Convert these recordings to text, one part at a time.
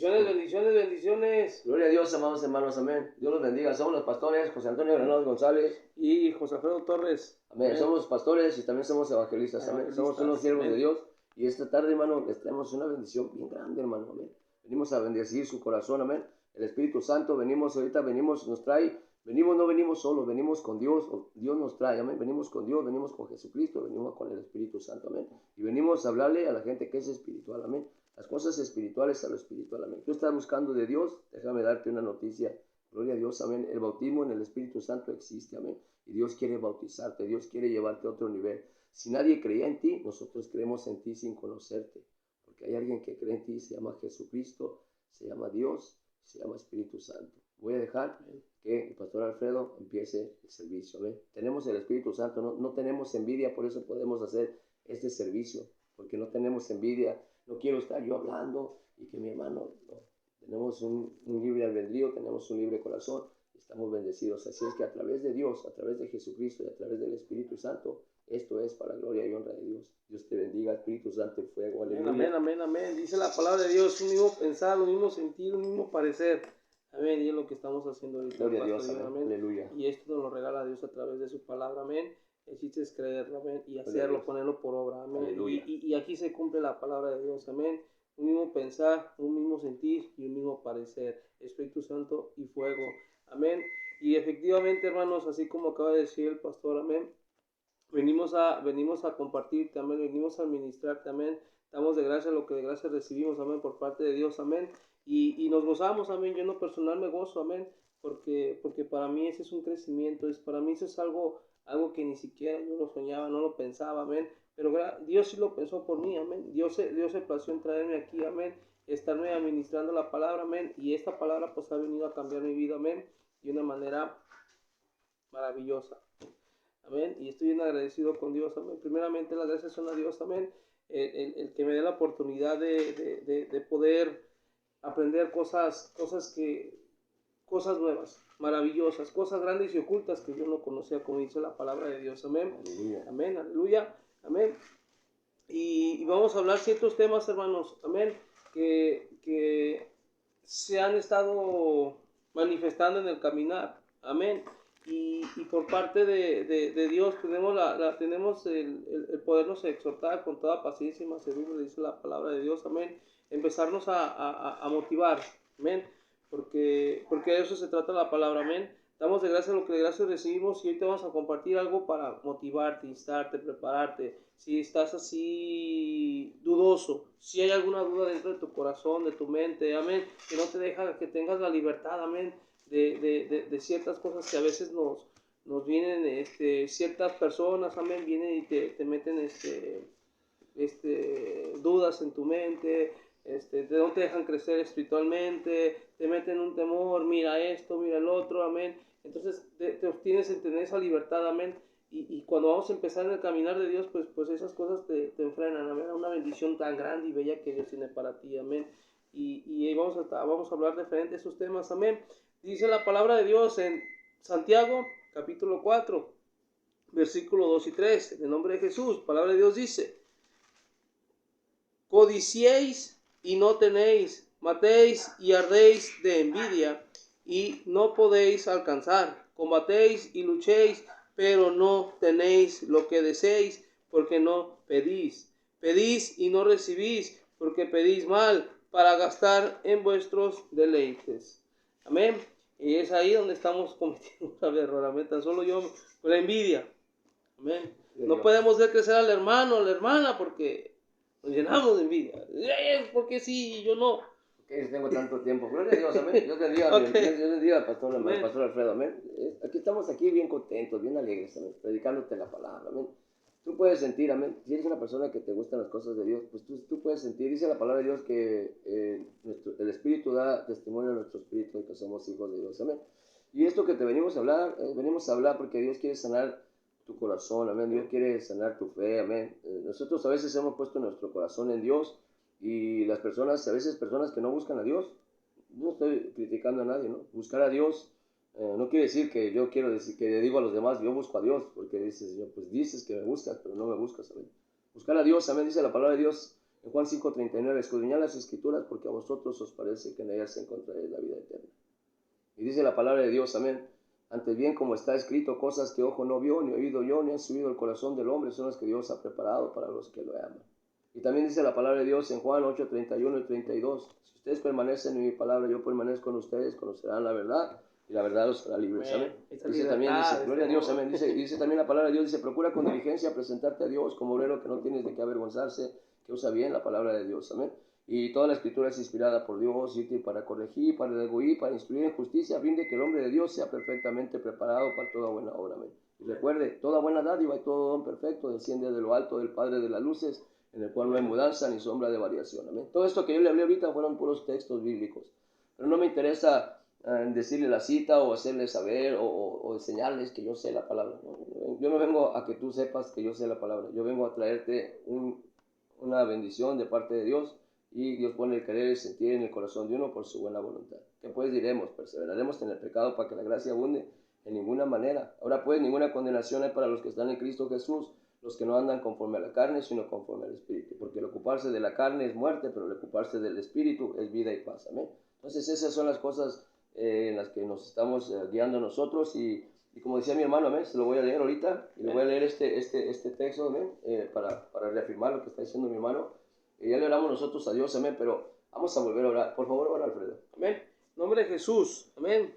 Bendiciones, bendiciones, bendiciones. Gloria a Dios, amados hermanos, amén. Dios los bendiga. Somos los pastores José Antonio Granados González Y José Alfredo Torres. amén. Somos pastores y también somos evangelistas, amén. Somos unos siervos de Dios. Y esta tarde, hermano, les traemos una bendición bien grande, hermano, amén. Venimos a bendecir su corazón, amén. El Espíritu Santo, nos trae. No venimos solos, venimos con Dios. Dios nos trae, amén. Venimos con Dios, venimos con Jesucristo, venimos con el Espíritu Santo, amén. Y venimos a hablarle a la gente que es espiritual, amén. Las cosas espirituales a lo espiritual, amén. Tú estás buscando de Dios, déjame darte una noticia. Gloria a Dios, amén. El bautismo en el Espíritu Santo existe, amén. Y Dios quiere bautizarte, Dios quiere llevarte a otro nivel. Si nadie creía en ti, nosotros creemos en ti sin conocerte. Porque hay alguien que cree en ti, se llama Jesucristo, se llama Dios, se llama Espíritu Santo. Voy a dejar que el pastor Alfredo empiece el servicio, amén. Tenemos el Espíritu Santo, no tenemos envidia, por eso podemos hacer este servicio. Porque no tenemos envidia. No quiero estar yo hablando y que mi hermano, no. Tenemos un libre albedrío, tenemos un libre corazón, estamos bendecidos. Así es que a través de Dios, a través de Jesucristo y a través del Espíritu Santo, esto es para gloria y honra de Dios. Dios te bendiga, Espíritu Santo y fuego. Aleluya. Amén, amén, amén. Dice la palabra de Dios, un mismo pensar, un mismo sentir, un mismo parecer. Amén, y es lo que estamos haciendo ahorita. Gloria a Dios, amén. Aleluya. Y esto nos lo regala Dios a través de su palabra, amén. El chiste es creerlo, amén, y hacerlo, ponerlo por obra, amén. Y aquí se cumple la palabra de Dios, amén. Un mismo pensar, un mismo sentir y un mismo parecer. Espíritu Santo y fuego, amén. Y efectivamente, hermanos, así como acaba de decir el pastor, amén, venimos a compartirte, amén, venimos a administrarte, amén. Damos de gracia lo que de gracia recibimos, amén, por parte de Dios, amén. Y nos gozamos, amén. Yo en lo personal me gozo, amén, porque para mí ese es un crecimiento, para mí eso es algo que ni siquiera yo lo soñaba, no lo pensaba, amén. Pero Dios sí lo pensó por mí, amén. Dios se plació en traerme aquí, amén, estarme administrando la palabra, amén. Y esta palabra pues ha venido a cambiar mi vida, amén, de una manera maravillosa, amén. Y estoy bien agradecido con Dios, amén. Primeramente las gracias son a Dios, amén. El que me dé la oportunidad de poder aprender cosas nuevas, maravillosas, cosas grandes y ocultas que yo no conocía, como dice la palabra de Dios, amén. Aleluya. Amén, aleluya, amén. Y vamos a hablar ciertos temas, hermanos, amén, que se han estado manifestando en el caminar, amén. Y por parte de Dios tenemos el podernos exhortar con toda paciencia y mansedumbre, dice la palabra de Dios, amén. Empezarnos a motivar, amén. Porque de eso se trata la palabra, amén. Damos de gracia lo que de gracia recibimos y hoy te vamos a compartir algo para motivarte, instarte, prepararte. Si estás así dudoso, si hay alguna duda dentro de tu corazón, de tu mente, amén, que no te deja que tengas la libertad, amén, de ciertas cosas que a veces nos vienen, ciertas personas, amén, vienen y te meten dudas en tu mente, no te dejan crecer espiritualmente, te meten un temor, mira esto, mira el otro, amén. Entonces te obtienes en tener esa libertad, amén. Y cuando vamos a empezar en el caminar de Dios, pues esas cosas te enfrenan, amén, a una bendición tan grande y bella que Dios tiene para ti, amén. Y vamos a hablar referente a esos temas, amén. Dice la palabra de Dios en Santiago, capítulo 4, versículo 2 y 3, en el nombre de Jesús, palabra de Dios dice: codiciéis y no tenéis, matéis y ardéis de envidia y no podéis alcanzar, combatéis y luchéis, pero no tenéis lo que deseéis, porque no pedís. Pedís y no recibís, porque pedís mal, para gastar en vuestros deleites. Amén. Y es ahí donde estamos cometiendo un error, amén. Tan solo yo con la envidia, amén. No podemos ver crecer al hermano, a la hermana, porque nos llenamos de envidia. Porque sí y yo no. Okay, tengo tanto tiempo. Gloria a Dios, amén. Dios bendiga, Dios bendiga al pastor Alfredo, amén. Estamos aquí bien contentos, bien alegres, amén, predicándote la palabra, amén. Tú puedes sentir, amén, si eres una persona que te gustan las cosas de Dios, pues tú puedes sentir, dice la palabra de Dios que el Espíritu da testimonio a nuestro espíritu de que somos hijos de Dios, amén. Y esto que te venimos a hablar porque Dios quiere sanar tu corazón, amén. Dios quiere sanar tu fe, amén. Nosotros a veces hemos puesto nuestro corazón en Dios y las personas, a veces personas que no buscan a Dios, no estoy criticando a nadie, ¿no? Buscar a Dios no quiere decir que yo quiero decir, que le digo a los demás, yo busco a Dios, porque dices, pues dices que me buscas, pero no me buscas, amén. Buscar a Dios, amén, dice la palabra de Dios En Juan 5:39, escudriñad las escrituras porque a vosotros os parece que en ellas encontraréis la vida eterna. Y dice la palabra de Dios, amén. Antes bien, como está escrito, cosas que ojo no vio, ni oído yo, ni han subido el corazón del hombre, son las que Dios ha preparado para los que lo aman. Y también dice la palabra de Dios en Juan 8:31 y 32. Si ustedes permanecen en mi palabra, yo permanezco en ustedes, conocerán la verdad, y la verdad los hará libres. Amén. Dice también, dice, gloria a Dios, amén. Dice también la palabra de Dios, dice, procura con diligencia presentarte a Dios como obrero que no tienes de qué avergonzarse, que usa bien la palabra de Dios. Amén. Y toda la escritura es inspirada por Dios, y para corregir, para redarguir, para instruir en justicia, a fin de que el hombre de Dios sea perfectamente preparado para toda buena obra. Amén. Y recuerde, toda buena dádiva y todo don perfecto desciende de lo alto del Padre de las luces, en el cual no hay mudanza ni sombra de variación. Amén. Todo esto que yo le hablé ahorita fueron puros textos bíblicos, pero no me interesa decirle la cita o hacerle saber o enseñarles que yo sé la palabra. Yo no vengo a que tú sepas que yo sé la palabra, yo vengo a traerte una bendición de parte de Dios, y Dios pone el querer y sentir en el corazón de uno por su buena voluntad. ¿Qué pues diremos? ¿Perseveraremos en el pecado para que la gracia abunde? En ninguna manera. Ahora pues ninguna condenación hay para los que están en Cristo Jesús, los que no andan conforme a la carne, sino conforme al Espíritu. Porque el ocuparse de la carne es muerte, pero el ocuparse del Espíritu es vida y paz. Amén. Entonces esas son las cosas en las que nos estamos guiando nosotros, y como decía mi hermano, amén, se lo voy a leer ahorita, y le voy a leer este texto, amén, para reafirmar lo que está diciendo mi hermano. Ya le oramos nosotros a Dios, amén, pero vamos a volver a orar. Por favor, ora, Alfredo. Amén. En nombre de Jesús, amén.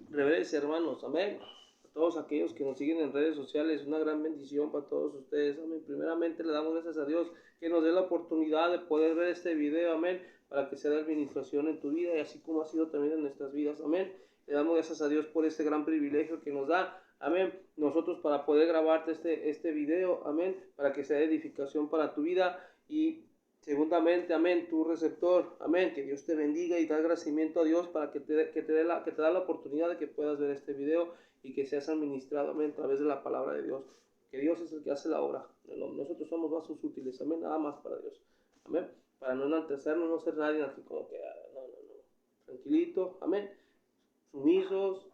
Reverencia, hermanos, amén. A todos aquellos que nos siguen en redes sociales, una gran bendición para todos ustedes, amén. Primeramente le damos gracias a Dios que nos dé la oportunidad de poder ver este video, amén, para que sea de administración en tu vida, y así como ha sido también en nuestras vidas, amén. Le damos gracias a Dios por este gran privilegio que nos da, amén, nosotros para poder grabarte este video, amén, para que sea edificación para tu vida. Y segundamente, amén, tu receptor, amén, que Dios te bendiga y da agradecimiento a Dios para que te da la oportunidad de que puedas ver este video y que seas administrado, amén, a través de la palabra de Dios, que Dios es el que hace la obra, nosotros somos vasos útiles, amén, nada más para Dios, amén, para no enaltecernos, no ser nadie así como que, no, tranquilito, amén, sumisos,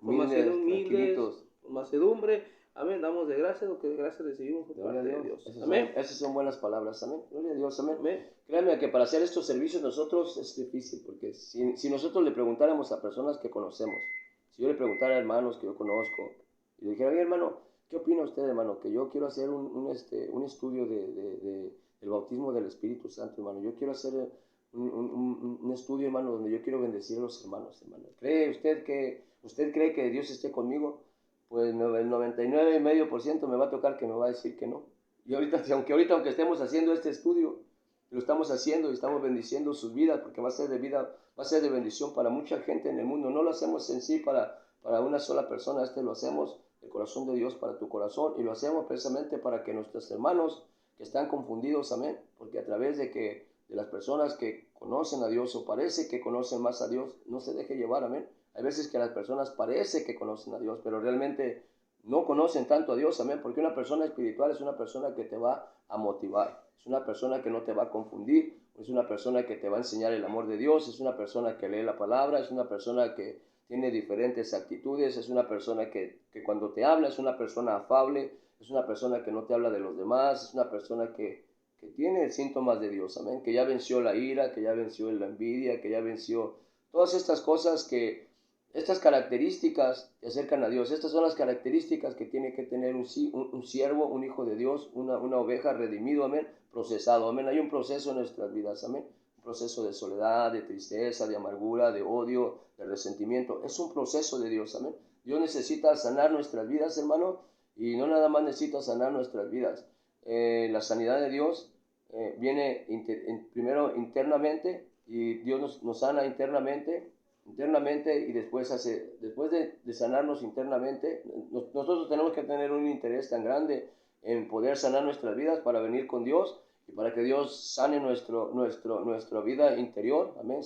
humildes, con mansedumbre. Amén, damos de gracia lo que de gracia recibimos por parte de Dios. Amén. Esas son buenas palabras, amén. Gloria a Dios, amén. Créanme que para hacer estos servicios nosotros es difícil, porque si nosotros le preguntáramos a personas que conocemos, si yo le preguntara a hermanos que yo conozco, y le dijera, oye hermano, ¿qué opina usted, hermano? Que yo quiero hacer un estudio del bautismo del Espíritu Santo, hermano. Yo quiero hacer un estudio, hermano, donde yo quiero bendecir a los hermanos, hermano. ¿Usted cree que Dios esté conmigo? Pues el 99,5% me va a tocar que me va a decir que no. Y aunque estemos haciendo este estudio, lo estamos haciendo y estamos bendiciendo sus vidas, porque va a ser de bendición para mucha gente en el mundo. No lo hacemos en sí para una sola persona, lo hacemos del corazón de Dios para tu corazón, y lo hacemos precisamente para que nuestros hermanos que están confundidos, amén, porque a través de las personas que conocen a Dios o parece que conocen más a Dios, no se deje llevar, amén. Hay veces que las personas parece que conocen a Dios, pero realmente no conocen tanto a Dios, amén, porque una persona espiritual es una persona que te va a motivar, es una persona que no te va a confundir, es una persona que te va a enseñar el amor de Dios, es una persona que lee la palabra, es una persona que tiene diferentes actitudes, es una persona que cuando te habla es una persona afable, es una persona que no te habla de los demás, es una persona que tiene síntomas de Dios, amén, que ya venció la ira, que ya venció la envidia, que ya venció todas estas cosas estas características que acercan a Dios. Estas son las características que tiene que tener un siervo, un hijo de Dios, una oveja redimido, amén, procesado, amén. Hay un proceso en nuestras vidas, amén. Un proceso de soledad, de tristeza, de amargura, de odio, de resentimiento. Es un proceso de Dios, amén. Dios necesita sanar nuestras vidas, hermano, y no nada más necesita sanar nuestras vidas. La sanidad de Dios viene primero internamente, y Dios nos sana internamente, y después de sanarnos internamente, nosotros tenemos que tener un interés tan grande en poder sanar nuestras vidas para venir con Dios y para que Dios sane nuestra vida interior, amén,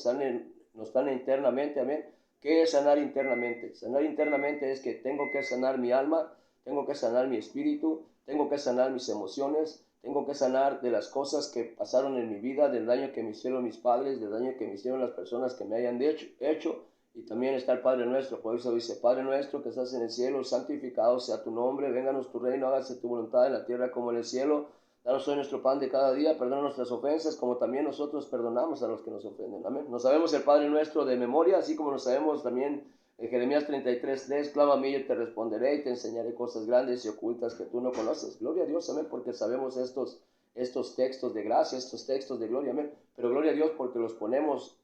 nos sane internamente, amén. ¿Qué es sanar internamente? Sanar internamente es que tengo que sanar mi alma, tengo que sanar mi espíritu, tengo que sanar mis emociones, tengo que sanar de las cosas que pasaron en mi vida, del daño que me hicieron mis padres, del daño que me hicieron las personas que me hayan hecho. Y también está el Padre Nuestro. Por eso dice, Padre Nuestro que estás en el cielo, santificado sea tu nombre, vénganos tu reino, hágase tu voluntad en la tierra como en el cielo. Danos hoy nuestro pan de cada día, perdona nuestras ofensas, como también nosotros perdonamos a los que nos ofenden. Amén. Nos sabemos el Padre nuestro de memoria, así como nos sabemos también en Jeremías 33:3, clama a mí, yo te responderé y te enseñaré cosas grandes y ocultas que tú no conoces. Gloria a Dios, amén, porque sabemos estos textos de gracia, estos textos de gloria, amén. Pero gloria a Dios porque los ponemos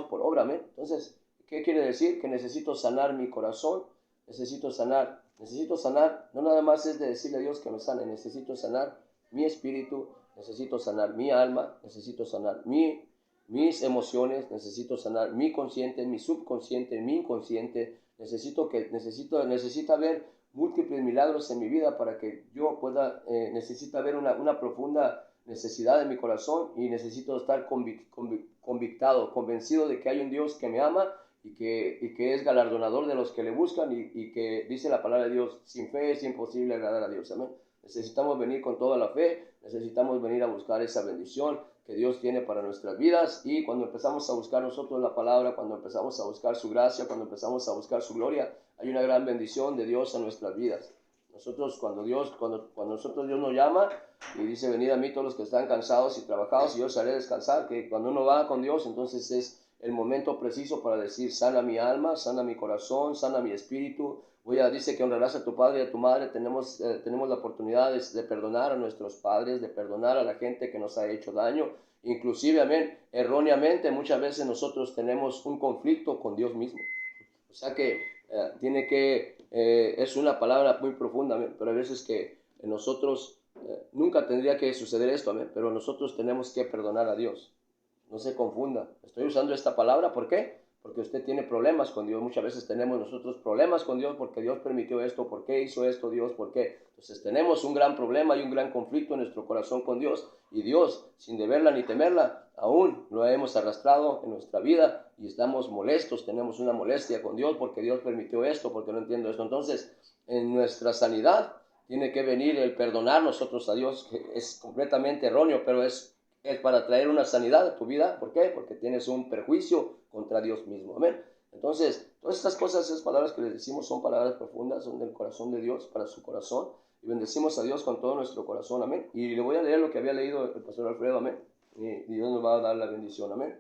por obra, amén. Entonces, ¿qué quiere decir? Que necesito sanar mi corazón, necesito sanar, no nada más es de decirle a Dios que me sane, necesito sanar mi espíritu, necesito sanar mi alma, necesito sanar mis emociones, necesito sanar mi consciente, mi subconsciente, mi inconsciente, necesita haber múltiples milagros en mi vida para que yo pueda, necesita haber una profunda necesidad en mi corazón y necesito estar convencido de que hay un Dios que me ama y que es galardonador de los que le buscan y que dice la palabra de Dios, sin fe es imposible agradar a Dios, amén. Necesitamos venir con toda la fe, necesitamos venir a buscar esa bendición que Dios tiene para nuestras vidas y cuando empezamos a buscar nosotros la palabra, cuando empezamos a buscar su gracia, cuando empezamos a buscar su gloria, hay una gran bendición de Dios en nuestras vidas. Nosotros cuando Dios nos llama y dice venid a mí todos los que están cansados y trabajados y yo os haré descansar, que cuando uno va con Dios entonces es el momento preciso para decir sana mi alma, sana mi corazón, sana mi espíritu. Dice que honrarás a tu padre y a tu madre. Tenemos la oportunidad de perdonar a nuestros padres, de perdonar a la gente que nos ha hecho daño. Inclusive, amén, erróneamente muchas veces nosotros tenemos un conflicto con Dios mismo. O sea que es una palabra muy profunda, amén, pero hay veces que nosotros, nunca tendría que suceder esto, amén, pero nosotros tenemos que perdonar a Dios. No se confunda. Estoy usando esta palabra, ¿por qué? Porque usted tiene problemas con Dios. Muchas veces tenemos nosotros problemas con Dios porque Dios permitió esto, ¿por qué hizo esto Dios? ¿Por qué? Entonces tenemos un gran problema y un gran conflicto en nuestro corazón con Dios. Y Dios, sin deberla ni temerla, aún lo hemos arrastrado en nuestra vida y estamos molestos, tenemos una molestia con Dios porque Dios permitió esto, porque no entiendo esto. Entonces, en nuestra sanidad tiene que venir el perdonar nosotros a Dios, que es completamente erróneo, pero es para traer una sanidad a tu vida. ¿Por qué? Porque tienes un perjuicio contra Dios mismo. Amén. Entonces, todas estas cosas, esas palabras que les decimos son palabras profundas, son del corazón de Dios para su corazón. Y bendecimos a Dios con todo nuestro corazón. Amén. Y le voy a leer lo que había leído el pastor Alfredo. Amén. Y Dios nos va a dar la bendición. Amén.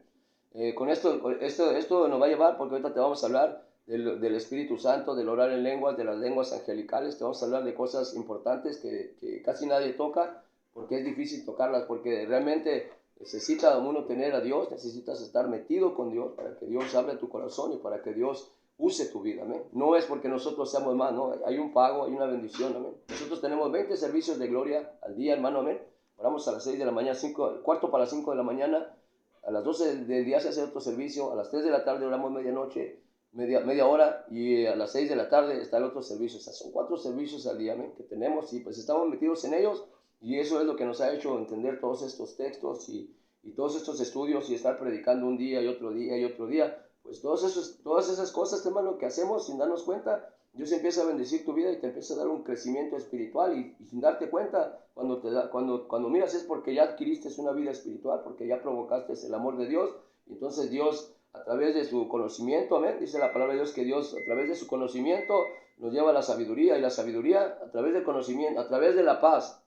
Con esto nos va a llevar, porque ahorita te vamos a hablar del Espíritu Santo, del orar en lenguas, de las lenguas angelicales. Te vamos a hablar de cosas importantes que casi nadie toca, porque es difícil tocarlas, porque realmente necesita uno tener a Dios, necesitas estar metido con Dios para que Dios hable a tu corazón y para que Dios use tu vida, amén. No es porque nosotros seamos más, no, hay un pago, hay una bendición, amén. Nosotros tenemos 20 servicios de gloria al día, hermano, amén. Oramos a las 6 de la mañana, cuarto para las 5 de la mañana, a las 12 del día se hace otro servicio, a las 3 de la tarde oramos medianoche, media hora, y a las 6 de la tarde está el otro servicio. O sea, son 4 servicios al día, amén, que tenemos y pues estamos metidos en ellos. Y eso es lo que nos ha hecho entender todos estos textos y todos estos estudios y estar predicando un día y otro día y otro día. Pues todas esas cosas, hermano, que hacemos sin darnos cuenta, Dios empieza a bendecir tu vida y te empieza a dar un crecimiento espiritual y sin darte cuenta, cuando miras es porque ya adquiriste una vida espiritual, porque ya provocaste el amor de Dios. Y entonces Dios, a través de su conocimiento, amén, dice la palabra de Dios que Dios a través de su conocimiento nos lleva a la sabiduría, y la sabiduría a través del conocimiento, a través de la paz,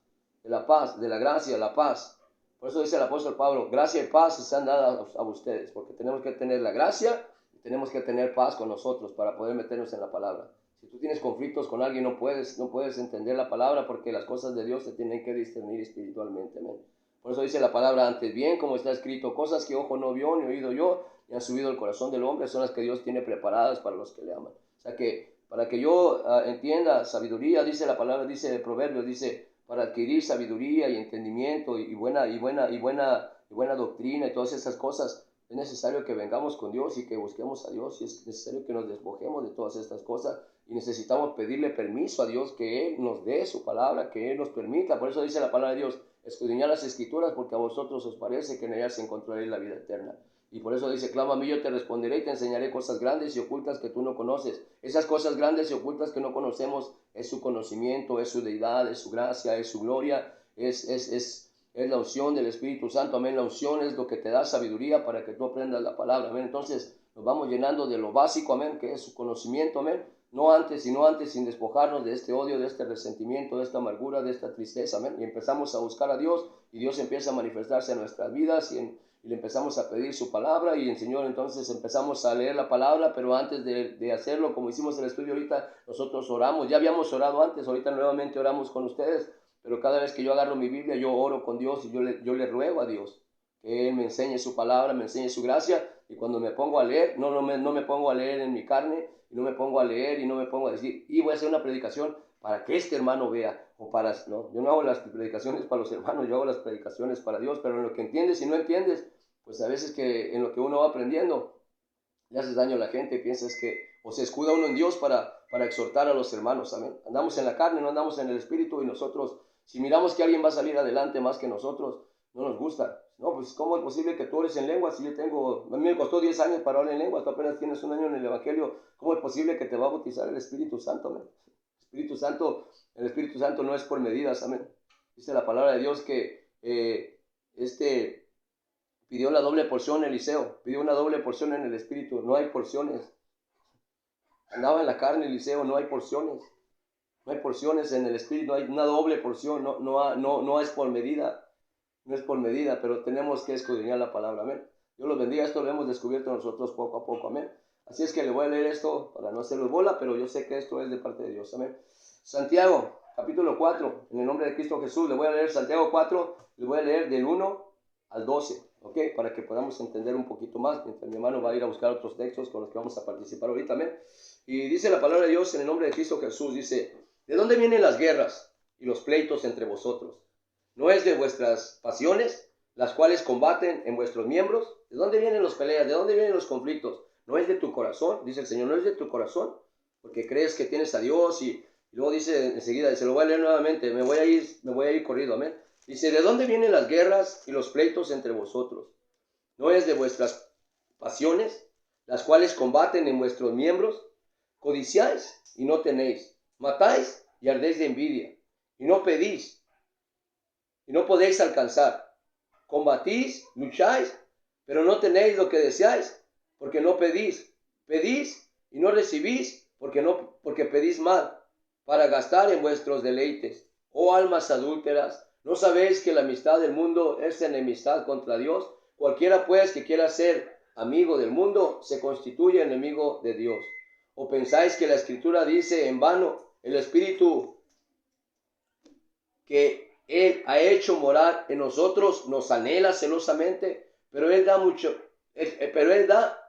de la gracia, la paz. Por eso dice el apóstol Pablo, gracia y paz se han dado a ustedes, porque tenemos que tener la gracia y tenemos que tener paz con nosotros para poder meternos en la palabra. Si tú tienes conflictos con alguien, no puedes entender la palabra, porque las cosas de Dios se tienen que discernir espiritualmente. ¿Amén? Por eso dice la palabra, antes bien, como está escrito, cosas que ojo no vio, ni oído yo, ni han subido el corazón del hombre, son las que Dios tiene preparadas para los que le aman. O sea que, para que yo entienda sabiduría, dice la palabra, dice el proverbio, dice, para adquirir sabiduría y entendimiento y buena doctrina y todas esas cosas, es necesario que vengamos con Dios y que busquemos a Dios, y es necesario que nos despojemos de todas estas cosas, y necesitamos pedirle permiso a Dios que Él nos dé su palabra, que Él nos permita. Por eso dice la palabra de Dios, escudriñad las escrituras, porque a vosotros os parece que en ellas encontraréis la vida eterna. Y por eso dice, clama a mí, yo te responderé y te enseñaré cosas grandes y ocultas que tú no conoces. Esas cosas grandes y ocultas que no conocemos es su conocimiento, es su deidad, es su gracia, es su gloria, es la unción del Espíritu Santo, amén. La unción es lo que te da sabiduría para que tú aprendas la palabra, amén. Entonces nos vamos llenando de lo básico, amén, que es su conocimiento, amén. no antes, sino antes, sin despojarnos de este odio, de este resentimiento, de esta amargura, de esta tristeza, amén. Y empezamos a buscar a Dios y Dios empieza a manifestarse en nuestras vidas y le empezamos a pedir su palabra y el Señor entonces empezamos a leer la palabra, pero antes de hacerlo, como hicimos en el estudio ahorita, nosotros oramos. Ya habíamos orado antes, ahorita nuevamente oramos con ustedes, pero cada vez que yo agarro mi Biblia, yo oro con Dios y yo le ruego a Dios que Él me enseñe su palabra, me enseñe su gracia. Y cuando me pongo a leer, no me pongo a leer en mi carne, y no me pongo a leer y no me pongo a decir, y voy a hacer una predicación para que este hermano vea, o para, no, yo no hago las predicaciones para los hermanos, yo hago las predicaciones para Dios, pero en lo que entiendes y no entiendes, pues a veces que en lo que uno va aprendiendo, le haces daño a la gente, piensas que, o se escuda uno en Dios para exhortar a los hermanos, amén. Andamos en la carne, no andamos en el espíritu, y nosotros, si miramos que alguien va a salir adelante más que nosotros, no nos gusta. No, pues ¿cómo es posible que tú ores en lenguas? Si a mí me costó 10 años para orar en lenguas, tú apenas tienes un año en el Evangelio, ¿cómo es posible que te va a bautizar el Espíritu Santo, amén? El Espíritu Santo no es por medidas, amén. Dice la palabra de Dios que pidió la doble porción Eliseo, pidió una doble porción en el Espíritu, no hay porciones. Andaba en la carne Eliseo, no hay porciones. No hay porciones en el Espíritu, no hay una doble porción, no es por medida. No es por medida, pero tenemos que escudriñar la palabra, amén. Dios los bendiga, esto lo hemos descubierto nosotros poco a poco, amén. Así es que le voy a leer esto para no hacerlo bola, pero yo sé que esto es de parte de Dios, amén. Santiago, capítulo 4, en el nombre de Cristo Jesús, le voy a leer Santiago 4, le voy a leer del 1 al 12, ¿ok? Para que podamos entender un poquito más, mientras mi hermano va a ir a buscar otros textos con los que vamos a participar ahorita, amén. Y dice la palabra de Dios en el nombre de Cristo Jesús, dice, ¿de dónde vienen las guerras y los pleitos entre vosotros? ¿No es de vuestras pasiones, las cuales combaten en vuestros miembros? ¿De dónde vienen las peleas? ¿De dónde vienen los conflictos? ¿No es de tu corazón? Dice el Señor, ¿no es de tu corazón? Porque crees que tienes a Dios y luego dice enseguida, se lo voy a leer nuevamente, me voy a ir corrido, amén. Dice, ¿de dónde vienen las guerras y los pleitos entre vosotros? ¿No es de vuestras pasiones, las cuales combaten en vuestros miembros? Codiciáis y no tenéis, matáis y ardéis de envidia, y no pedís, y no podéis alcanzar. Combatís, lucháis, pero no tenéis lo que deseáis, porque no pedís. Pedís y no recibís, porque pedís mal, para gastar en vuestros deleites. Oh almas adúlteras, ¿no sabéis que la amistad del mundo es enemistad contra Dios? Cualquiera pues que quiera ser amigo del mundo, se constituye enemigo de Dios. ¿O pensáis que la Escritura dice en vano, el Espíritu que Él ha hecho morar en nosotros nos anhela celosamente, pero Él da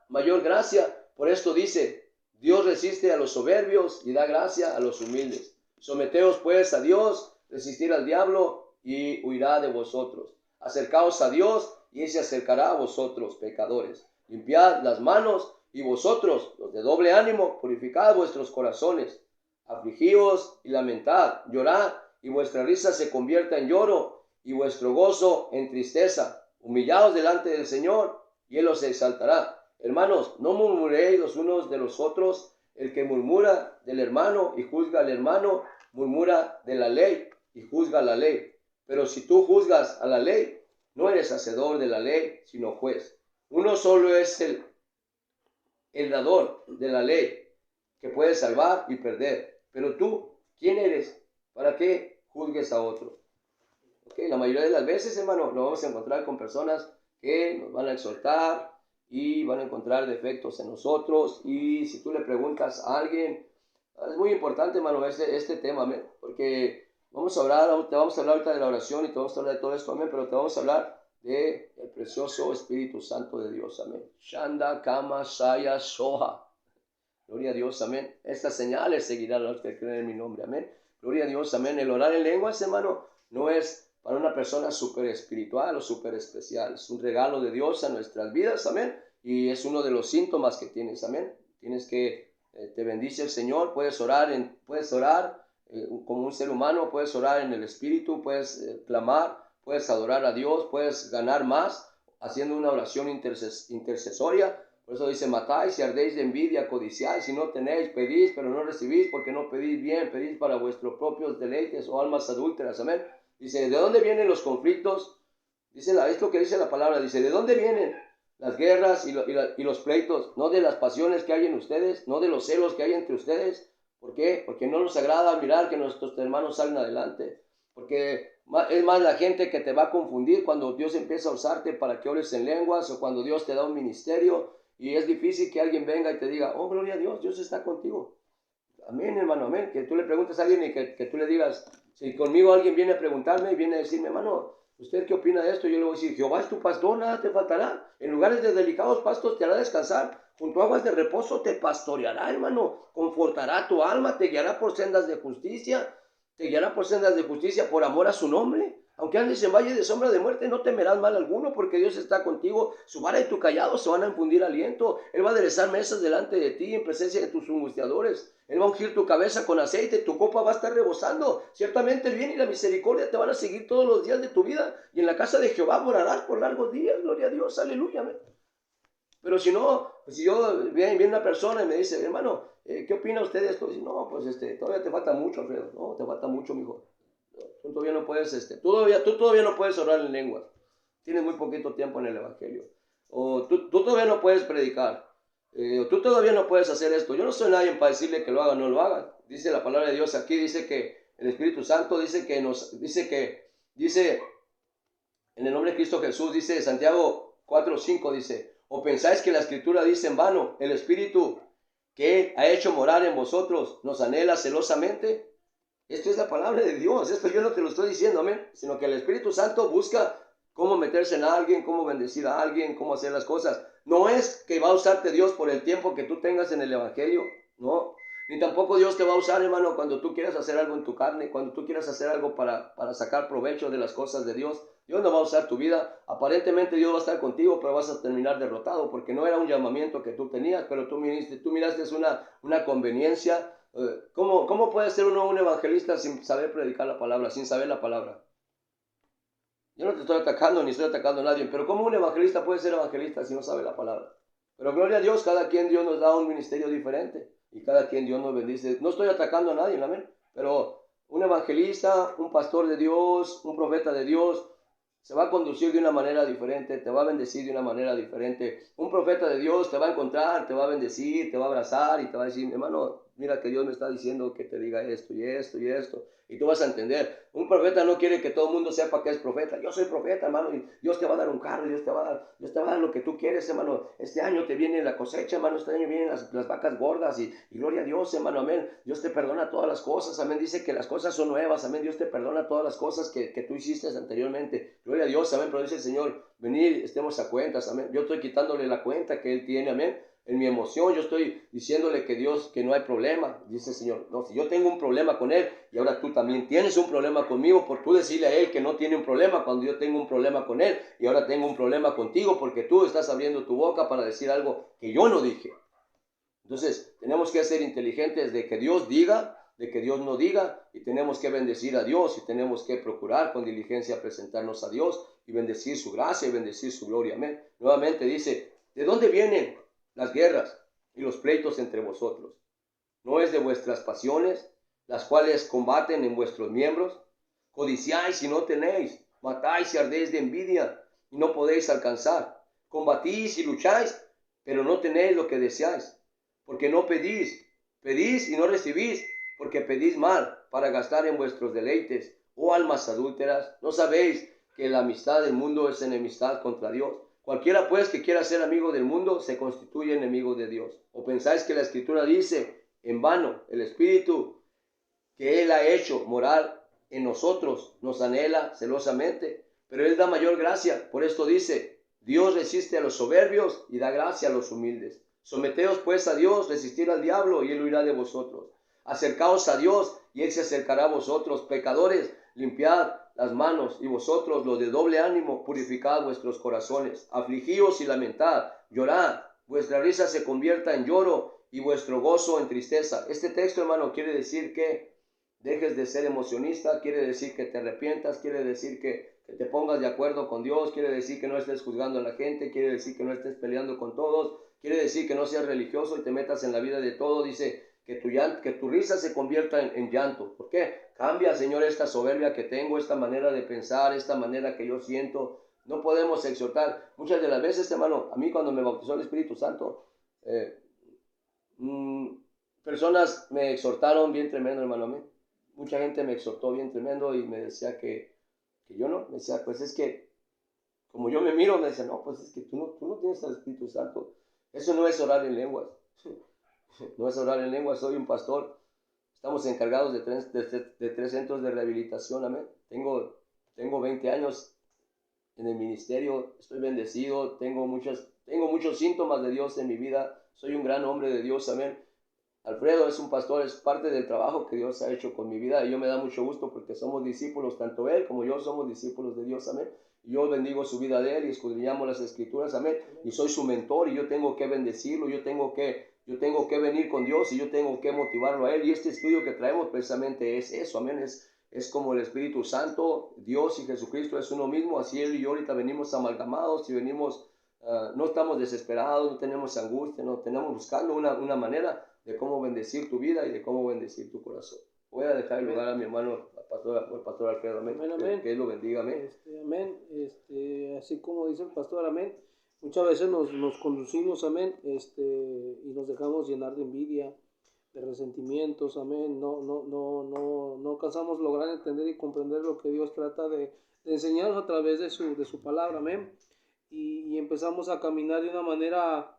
mayor gracia? Por esto dice, Dios resiste a los soberbios y da gracia a los humildes. Someteos pues a Dios, resistir al diablo y huirá de vosotros. Acercaos a Dios y Él se acercará a vosotros, pecadores. Limpiad las manos, y vosotros, los de doble ánimo, purificad vuestros corazones. Afligíos y lamentad, llorad, y vuestra risa se convierta en lloro, y vuestro gozo en tristeza. Humillaos delante del Señor, y Él os exaltará. Hermanos, no murmuréis los unos de los otros. El que murmura del hermano y juzga al hermano, murmura de la ley y juzga la ley. Pero si tú juzgas a la ley, no eres hacedor de la ley, sino juez. Uno solo es el dador de la ley, que puede salvar y perder. Pero tú, ¿quién eres? ¿Para qué juzgues a otro? Okay, la mayoría de las veces, hermano, nos vamos a encontrar con personas que nos van a exhortar y van a encontrar defectos en nosotros. Y si tú le preguntas a alguien, es muy importante, hermano, este tema, amén, porque te vamos a hablar ahorita de la oración y te vamos a hablar de todo esto, amén, pero te vamos a hablar del precioso Espíritu Santo de Dios, amén. Shanda, Kama, Shaya, Soha. Gloria a Dios, amén. Estas señales seguirán a los que creen en mi nombre, amén. Gloria a Dios, amén. El orar en lenguas, hermano, no es para una persona súper espiritual o súper especial. Es un regalo de Dios a nuestras vidas, amén. Y es uno de los síntomas que tienes, amén. Tienes que, te bendice el Señor, puedes orar como un ser humano, puedes orar en el Espíritu, puedes clamar, puedes adorar a Dios, puedes ganar más haciendo una oración intercesoria. Por eso dice, matáis y ardéis de envidia, codiciáis y no tenéis, pedís, pero no recibís, porque no pedís bien, pedís para vuestros propios deleites, o almas adúlteras, amén. Dice, ¿de dónde vienen los conflictos? Dice esto que dice la palabra, dice, ¿de dónde vienen las guerras y los pleitos? No de las pasiones que hay en ustedes, no de los celos que hay entre ustedes, ¿Por qué? Porque no nos agrada mirar que nuestros hermanos salen adelante. Porque es más la gente que te va a confundir cuando Dios empieza a usarte para que ores en lenguas o cuando Dios te da un ministerio. Y es difícil que alguien venga y te diga, oh, gloria a Dios, Dios está contigo. Amén, hermano, amén. Que tú le preguntes a alguien y que tú le digas, si conmigo alguien viene a preguntarme y viene a decirme, hermano, ¿usted qué opina de esto? Yo le voy a decir, Jehová es tu pastor, nada te faltará. En lugares de delicados pastos te hará descansar. Junto a aguas de reposo te pastoreará, hermano. Confortará tu alma, te guiará por sendas de justicia. Te guiará por sendas de justicia por amor a su nombre. Aunque andes en valle de sombra de muerte, no temerás mal alguno, porque Dios está contigo. Su vara y tu callado se van a infundir aliento. Él va a aderezar mesas delante de ti en presencia de tus angustiadores. Él va a ungir tu cabeza con aceite, tu copa va a estar rebosando. Ciertamente el bien y la misericordia te van a seguir todos los días de tu vida. Y en la casa de Jehová morarás por largos días. Gloria a Dios, aleluya. Amén. Pero si no, pues si yo viene una persona y me dice, hermano, ¿qué opina usted de esto? Y dice, no, pues todavía te falta mucho, Alfredo. No, te falta mucho, mijo. Tú todavía no puedes, tú todavía no puedes orar en lenguas. Tienes muy poquito tiempo en el evangelio. O tú todavía no puedes predicar. O tú todavía no puedes hacer esto. Yo no soy nadie para decirle que lo haga o no lo haga. Dice la palabra de Dios aquí, dice que el Espíritu Santo dice en el nombre de Cristo Jesús, dice Santiago 4:5, dice, ¿o pensáis que la Escritura dice en vano, el Espíritu que ha hecho morar en vosotros nos anhela celosamente? Esto es la palabra de Dios, esto yo no te lo estoy diciendo, amén, sino que el Espíritu Santo busca cómo meterse en alguien, cómo bendecir a alguien, cómo hacer las cosas. No es que va a usarte Dios por el tiempo que tú tengas en el Evangelio, no. Ni tampoco Dios te va a usar, hermano, cuando tú quieras hacer algo en tu carne, cuando tú quieras hacer algo para sacar provecho de las cosas de Dios. Dios no va a usar tu vida. Aparentemente Dios va a estar contigo, pero vas a terminar derrotado, porque no era un llamamiento que tú tenías, pero tú miraste una conveniencia. ¿Cómo puede ser uno un evangelista sin saber predicar la palabra, sin saber la palabra? Yo no te estoy atacando ni estoy atacando a nadie, pero ¿cómo un evangelista puede ser evangelista si no sabe la palabra? Pero gloria a Dios, cada quien Dios nos da un ministerio diferente y cada quien Dios nos bendice. No estoy atacando a nadie, amén, pero un evangelista, un pastor de Dios, un profeta de Dios, se va a conducir de una manera diferente, te va a bendecir de una manera diferente. Un profeta de Dios te va a encontrar, te va a bendecir, te va a abrazar y te va a decir, hermano, mira que Dios me está diciendo que te diga esto y esto y esto. Y tú vas a entender. Un profeta no quiere que todo el mundo sepa que es profeta. Yo soy profeta, hermano, y Dios te va a dar un carro, Dios te va a dar lo que tú quieres, hermano. Este año te viene la cosecha, hermano, este año vienen las vacas gordas y gloria a Dios, hermano, amén. Dios te perdona todas las cosas, amén. Dice que las cosas son nuevas, amén. Dios te perdona todas las cosas que tú hiciste anteriormente. Gloria a Dios, amén. Pero dice el Señor, venid, estemos a cuentas, amén. Yo estoy quitándole la cuenta que Él tiene, amén. En mi emoción yo estoy diciéndole que Dios, que no hay problema, dice el Señor. No, si yo tengo un problema con Él y ahora tú también tienes un problema conmigo, por tú decirle a Él que no tiene un problema cuando yo tengo un problema con Él y ahora tengo un problema contigo porque tú estás abriendo tu boca para decir algo que yo no dije. Entonces tenemos que ser inteligentes de que Dios diga, de que Dios no diga, y tenemos que bendecir a Dios y tenemos que procurar con diligencia presentarnos a Dios y bendecir su gracia y bendecir su gloria. Amén. Nuevamente dice, ¿de dónde vienen las guerras y los pleitos entre vosotros? ¿No es de vuestras pasiones, las cuales combaten en vuestros miembros? Codiciáis y no tenéis, matáis y ardéis de envidia y no podéis alcanzar. Combatís y lucháis, pero no tenéis lo que deseáis, porque no pedís. Pedís y no recibís, porque pedís mal para gastar en vuestros deleites. Oh almas adúlteras, ¿no sabéis que la amistad del mundo es enemistad contra Dios? Cualquiera pues que quiera ser amigo del mundo se constituye enemigo de Dios. ¿O pensáis que la Escritura dice, en vano, el Espíritu que Él ha hecho morar en nosotros nos anhela celosamente? Pero Él da mayor gracia. Por esto dice, Dios resiste a los soberbios y da gracia a los humildes. Someteos pues a Dios, resistir al diablo y Él huirá de vosotros. Acercaos a Dios y Él se acercará a vosotros. Pecadores, limpiad las manos, y vosotros, los de doble ánimo, purificad vuestros corazones. Afligíos y lamentad, llorad, vuestra risa se convierta en lloro y vuestro gozo en tristeza. Este texto, hermano, quiere decir que dejes de ser emocionista, quiere decir que te arrepientas, quiere decir que te pongas de acuerdo con Dios, quiere decir que no estés juzgando a la gente, quiere decir que no estés peleando con todos, quiere decir que no seas religioso y te metas en la vida de todo. Dice que tu risa se convierta en llanto. ¿Por qué? Cambia, Señor, esta soberbia que tengo, esta manera de pensar, esta manera que yo siento. No podemos exhortar. Muchas de las veces, hermano, a mí cuando me bautizó el Espíritu Santo, personas me exhortaron bien tremendo, hermano, amén. Mucha gente me exhortó bien tremendo y me decía que yo no, me decía, pues es que, como yo me miro, me decía, no, pues es que tú no tienes al Espíritu Santo. Eso no es orar en lenguas. No es orar en lenguas, soy un pastor. Estamos encargados de tres centros de rehabilitación, amén. Tengo 20 años en el ministerio, estoy bendecido, tengo muchos síntomas de Dios en mi vida, soy un gran hombre de Dios, amén. Alfredo es un pastor, es parte del trabajo que Dios ha hecho con mi vida y yo me da mucho gusto porque somos discípulos, tanto él como yo somos discípulos de Dios, amén. Yo bendigo su vida de él y escudriñamos las escrituras, amén. Y soy su mentor y yo tengo que bendecirlo, yo tengo que venir con Dios y yo tengo que motivarlo a él. Y este estudio que traemos precisamente es eso, amén. Es como el Espíritu Santo, Dios y Jesucristo es uno mismo, así él y yo ahorita venimos amalgamados y venimos, no estamos desesperados, no tenemos angustia, no tenemos buscando una manera de cómo bendecir tu vida y de cómo bendecir tu corazón. Voy a dejar el lugar a mi hermano, el pastor Alfredo, amén. Amén. Que él lo bendiga, amén. Amén. Así como dice el pastor, amén. Muchas veces nos conducimos, amén, y nos dejamos llenar de envidia, de resentimientos, amén. No alcanzamos lograr entender y comprender lo que Dios trata de enseñarnos a través de su palabra, amén. Y empezamos a caminar de una manera,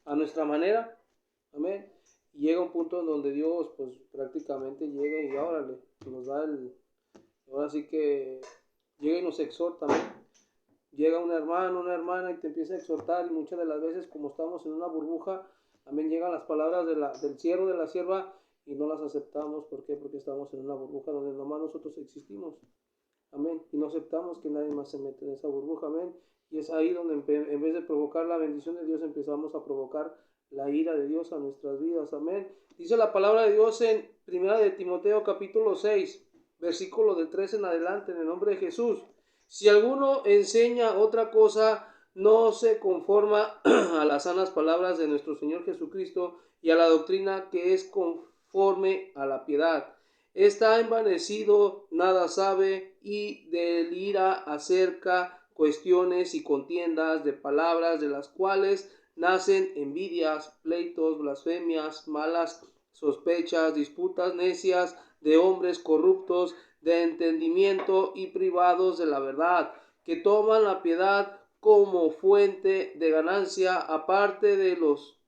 a nuestra manera, amén. Y llega un punto en donde Dios, pues prácticamente llega y órale, nos da ahora sí que llega y nos exhorta, amén. Llega un hermano, una hermana y te empieza a exhortar y muchas de las veces como estamos en una burbuja, amén, llegan las palabras del siervo, de la sierva y no las aceptamos. ¿Por qué? Porque estamos en una burbuja donde nomás nosotros existimos, amén, y no aceptamos que nadie más se mete en esa burbuja, amén. Y es ahí donde en vez de provocar la bendición de Dios empezamos a provocar la ira de Dios a nuestras vidas, amén. Dice la palabra de Dios en 1 de Timoteo capítulo 6, versículo de 13 en adelante, en el nombre de Jesús. Si alguno enseña otra cosa, no se conforma a las sanas palabras de nuestro Señor Jesucristo y a la doctrina que es conforme a la piedad. Está envanecido, nada sabe y delira acerca cuestiones y contiendas de palabras de las cuales nacen envidias, pleitos, blasfemias, malas sospechas, disputas necias de hombres corruptos de entendimiento y privados de la verdad, que toman la piedad como fuente de ganancia aparte de los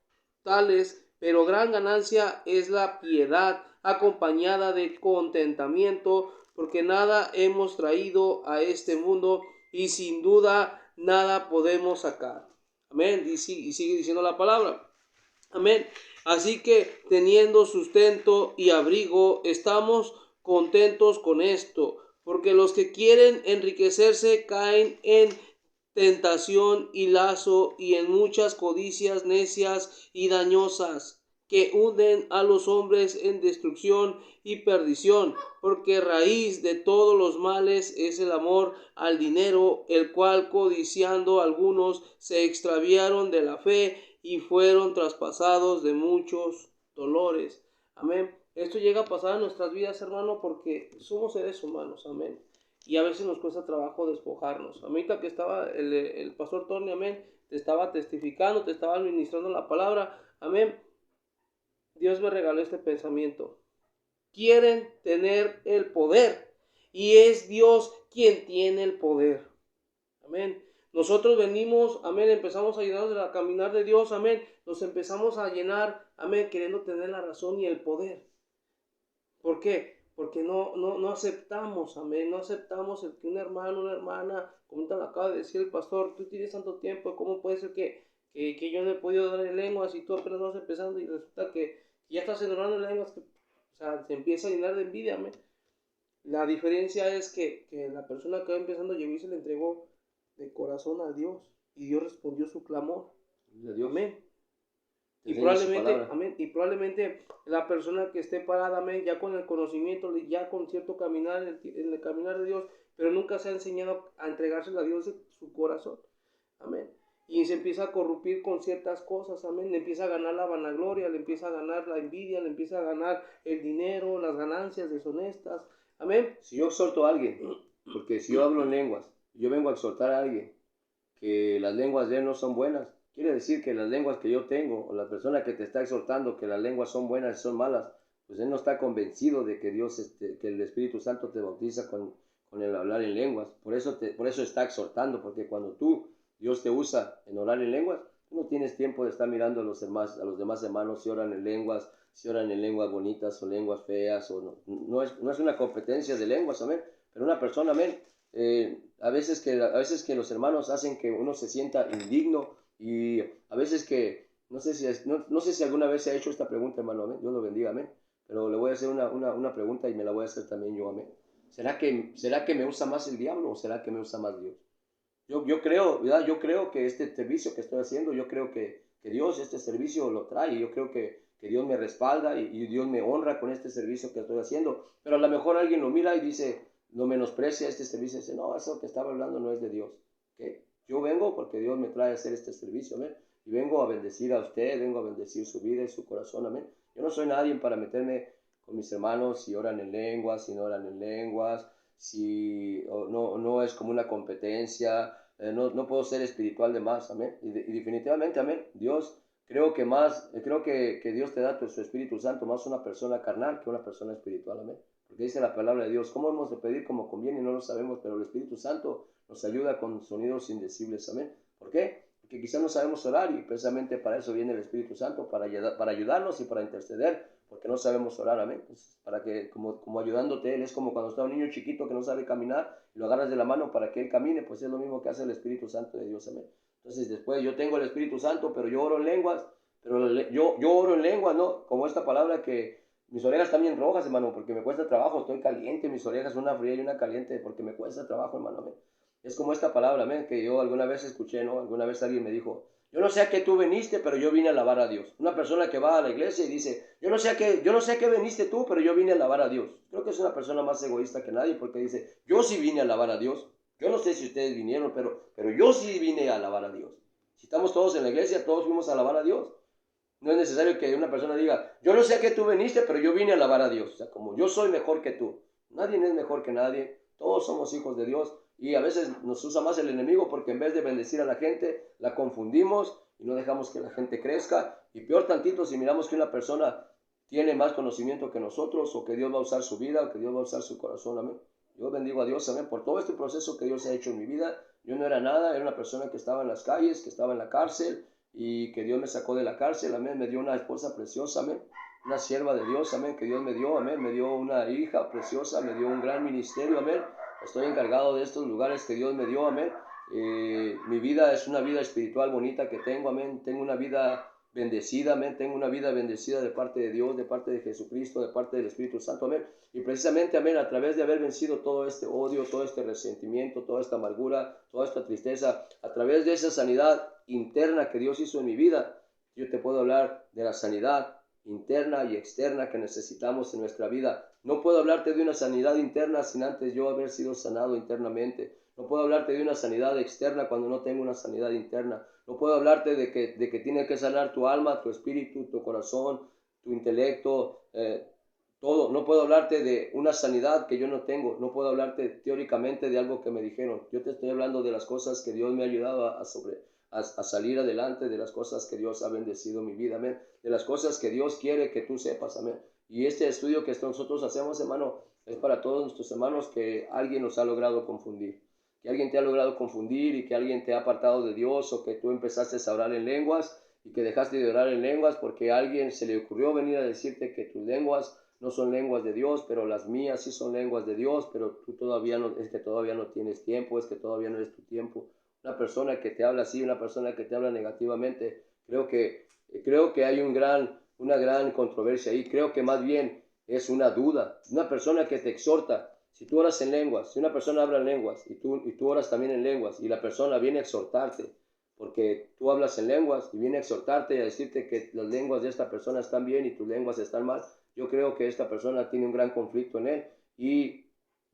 tales, pero gran ganancia es la piedad acompañada de contentamiento, porque nada hemos traído a este mundo y sin duda nada podemos sacar. Amén. Y sigue diciendo la palabra. Amén. Así que teniendo sustento y abrigo, estamos contentos con esto, porque los que quieren enriquecerse caen en tentación y lazo y en muchas codicias necias y dañosas, que hunden a los hombres en destrucción y perdición, porque raíz de todos los males es el amor al dinero, el cual codiciando algunos se extraviaron de la fe y fueron traspasados de muchos dolores. Amén. Esto llega a pasar en nuestras vidas, hermano, porque somos seres humanos, amén. Y a veces nos cuesta trabajo despojarnos. Ahorita que estaba el pastor Tony, amén, te estaba testificando, te estaba administrando la palabra, amén. Dios me regaló este pensamiento. Quieren tener el poder y es Dios quien tiene el poder. Amén. Nosotros venimos, amén, empezamos a llenarnos de la caminar de Dios, amén. Nos empezamos a llenar, amén, queriendo tener la razón y el poder. ¿Por qué? Porque no aceptamos, amén, no aceptamos el que un hermano, una hermana, como te lo acaba de decir el pastor, tú tienes tanto tiempo, ¿cómo puede ser que yo no he podido dar en lenguas y tú apenas vas empezando y resulta que ya estás enorando en lenguas? O sea, se empieza a llenar de envidia, amén. La diferencia es que la persona que va empezando llegó y se le entregó de corazón a Dios y Dios respondió su clamor. Amén. Y probablemente la persona que esté parada, amén, ya con el conocimiento, ya con cierto caminar en el caminar de Dios, pero nunca se ha enseñado a entregárselo a Dios de su corazón. Amén. Y se empieza a corrompir con ciertas cosas, amén. Le empieza a ganar la vanagloria, le empieza a ganar la envidia, le empieza a ganar el dinero, las ganancias deshonestas. Amén. Si yo exhorto a alguien, porque si yo hablo en lenguas, yo vengo a exhortar a alguien que las lenguas de él no son buenas, quiere decir que las lenguas que yo tengo, o la persona que te está exhortando que las lenguas son buenas y son malas, pues él no está convencido de que Dios, que el Espíritu Santo te bautiza con el hablar en lenguas. Por eso está exhortando, porque cuando Dios te usa en orar en lenguas, tú no tienes tiempo de estar mirando a los demás hermanos si oran en lenguas bonitas o lenguas feas, o no es una competencia de lenguas, amén. Pero una persona, amén, a veces que los hermanos hacen que uno se sienta indigno, y a veces que, no sé si alguna vez se ha hecho esta pregunta, hermano, amén, Dios lo bendiga, amén, pero le voy a hacer una pregunta y me la voy a hacer también yo, amén. ¿Será que me usa más el diablo o será que me usa más Dios? Yo creo, ¿verdad? Yo creo que este servicio que estoy haciendo, yo creo que Dios este servicio lo trae, yo creo que Dios me respalda y Dios me honra con este servicio que estoy haciendo, pero a lo mejor alguien lo mira y dice, no menosprecia este servicio, y dice, no, eso que estaba hablando no es de Dios. ¿Okay? Yo vengo porque Dios me trae a hacer este servicio, amén, y vengo a bendecir a usted, vengo a bendecir su vida y su corazón, amén. Yo no soy nadie para meterme con mis hermanos si oran en lenguas, si no oran en lenguas, si no es como una competencia, no puedo ser espiritual de más, amén. Y definitivamente, amén, creo que Dios te da su Espíritu Santo más una persona carnal que una persona espiritual, amén. Porque dice la palabra de Dios, ¿cómo hemos de pedir como conviene? Y no lo sabemos, pero el Espíritu Santo nos ayuda con sonidos indecibles, amén. ¿Por qué? Porque quizás no sabemos orar y precisamente para eso viene el Espíritu Santo, para ayudarnos y para interceder, porque no sabemos orar, amén. Pues para que, como ayudándote Él, es como cuando está un niño chiquito que no sabe caminar y lo agarras de la mano para que Él camine, pues es lo mismo que hace el Espíritu Santo de Dios, amén. Entonces después yo tengo el Espíritu Santo, pero yo oro en lenguas, pero yo oro en lenguas, ¿no? Como esta palabra que mis orejas están bien rojas, hermano, porque me cuesta trabajo, estoy caliente, mis orejas una fría y una caliente porque me cuesta trabajo, hermano, amén. Es como esta palabra, amén, que yo alguna vez escuché, ¿no? Alguna vez alguien me dijo, yo no sé a qué tú viniste, pero yo vine a alabar a Dios. Una persona que va a la iglesia y dice, yo no sé a qué viniste tú, pero yo vine a alabar a Dios. Creo que es una persona más egoísta que nadie porque dice, yo sí vine a alabar a Dios. Yo no sé si ustedes vinieron, pero yo sí vine a alabar a Dios. Si estamos todos en la iglesia, todos fuimos a alabar a Dios. No es necesario que una persona diga, yo no sé a qué tú viniste, pero yo vine a alabar a Dios. O sea, como yo soy mejor que tú. Nadie es mejor que nadie. Todos somos hijos de Dios. Y a veces nos usa más el enemigo porque en vez de bendecir a la gente, la confundimos y no dejamos que la gente crezca. Y peor tantito si miramos que una persona tiene más conocimiento que nosotros, o que Dios va a usar su vida, o que Dios va a usar su corazón. Amén. Yo bendigo a Dios, amén, por todo este proceso que Dios ha hecho en mi vida. Yo no era nada, era una persona que estaba en las calles, que estaba en la cárcel, y que Dios me sacó de la cárcel, amén. Me dio una esposa preciosa, amén, una sierva de Dios, amén, que Dios me dio, amén. Me dio una hija preciosa, me dio un gran ministerio, amén. Estoy encargado de estos lugares que Dios me dio, amén. Mi vida es una vida espiritual bonita que tengo, amén. Tengo una vida bendecida, amén. Tengo una vida bendecida de parte de Dios, de parte de Jesucristo, de parte del Espíritu Santo, amén. Y precisamente, amén, a través de haber vencido todo este odio, todo este resentimiento, toda esta amargura, toda esta tristeza, a través de esa sanidad interna que Dios hizo en mi vida, yo te puedo hablar de la sanidad interna y externa que necesitamos en nuestra vida. No puedo hablarte de una sanidad interna sin antes yo haber sido sanado internamente. No puedo hablarte de una sanidad externa cuando no tengo una sanidad interna. No puedo hablarte de que tiene que sanar tu alma, tu espíritu, tu corazón, tu intelecto, todo. No puedo hablarte de una sanidad que yo no tengo. No puedo hablarte teóricamente de algo que me dijeron. Yo te estoy hablando de las cosas que Dios me ha ayudado a salir adelante, de las cosas que Dios ha bendecido mi vida, amén, de las cosas que Dios quiere que tú sepas, amén. Y este estudio que nosotros hacemos, hermano, es para todos nuestros hermanos que alguien nos ha logrado confundir, que alguien te ha logrado confundir y que alguien te ha apartado de Dios, o que tú empezaste a orar en lenguas y que dejaste de orar en lenguas porque a alguien se le ocurrió venir a decirte que tus lenguas no son lenguas de Dios, pero las mías sí son lenguas de Dios, pero tú todavía no, es que todavía no tienes tiempo, es que todavía no es tu tiempo. Una persona que te habla así, una persona que te habla negativamente, creo que hay una gran controversia ahí. Creo que más bien es una duda. Una persona que te exhorta, si tú oras en lenguas, si una persona habla en lenguas y tú oras también en lenguas, y la persona viene a exhortarte porque tú hablas en lenguas y viene a exhortarte y a decirte que las lenguas de esta persona están bien y tus lenguas están mal, yo creo que esta persona tiene un gran conflicto en él, y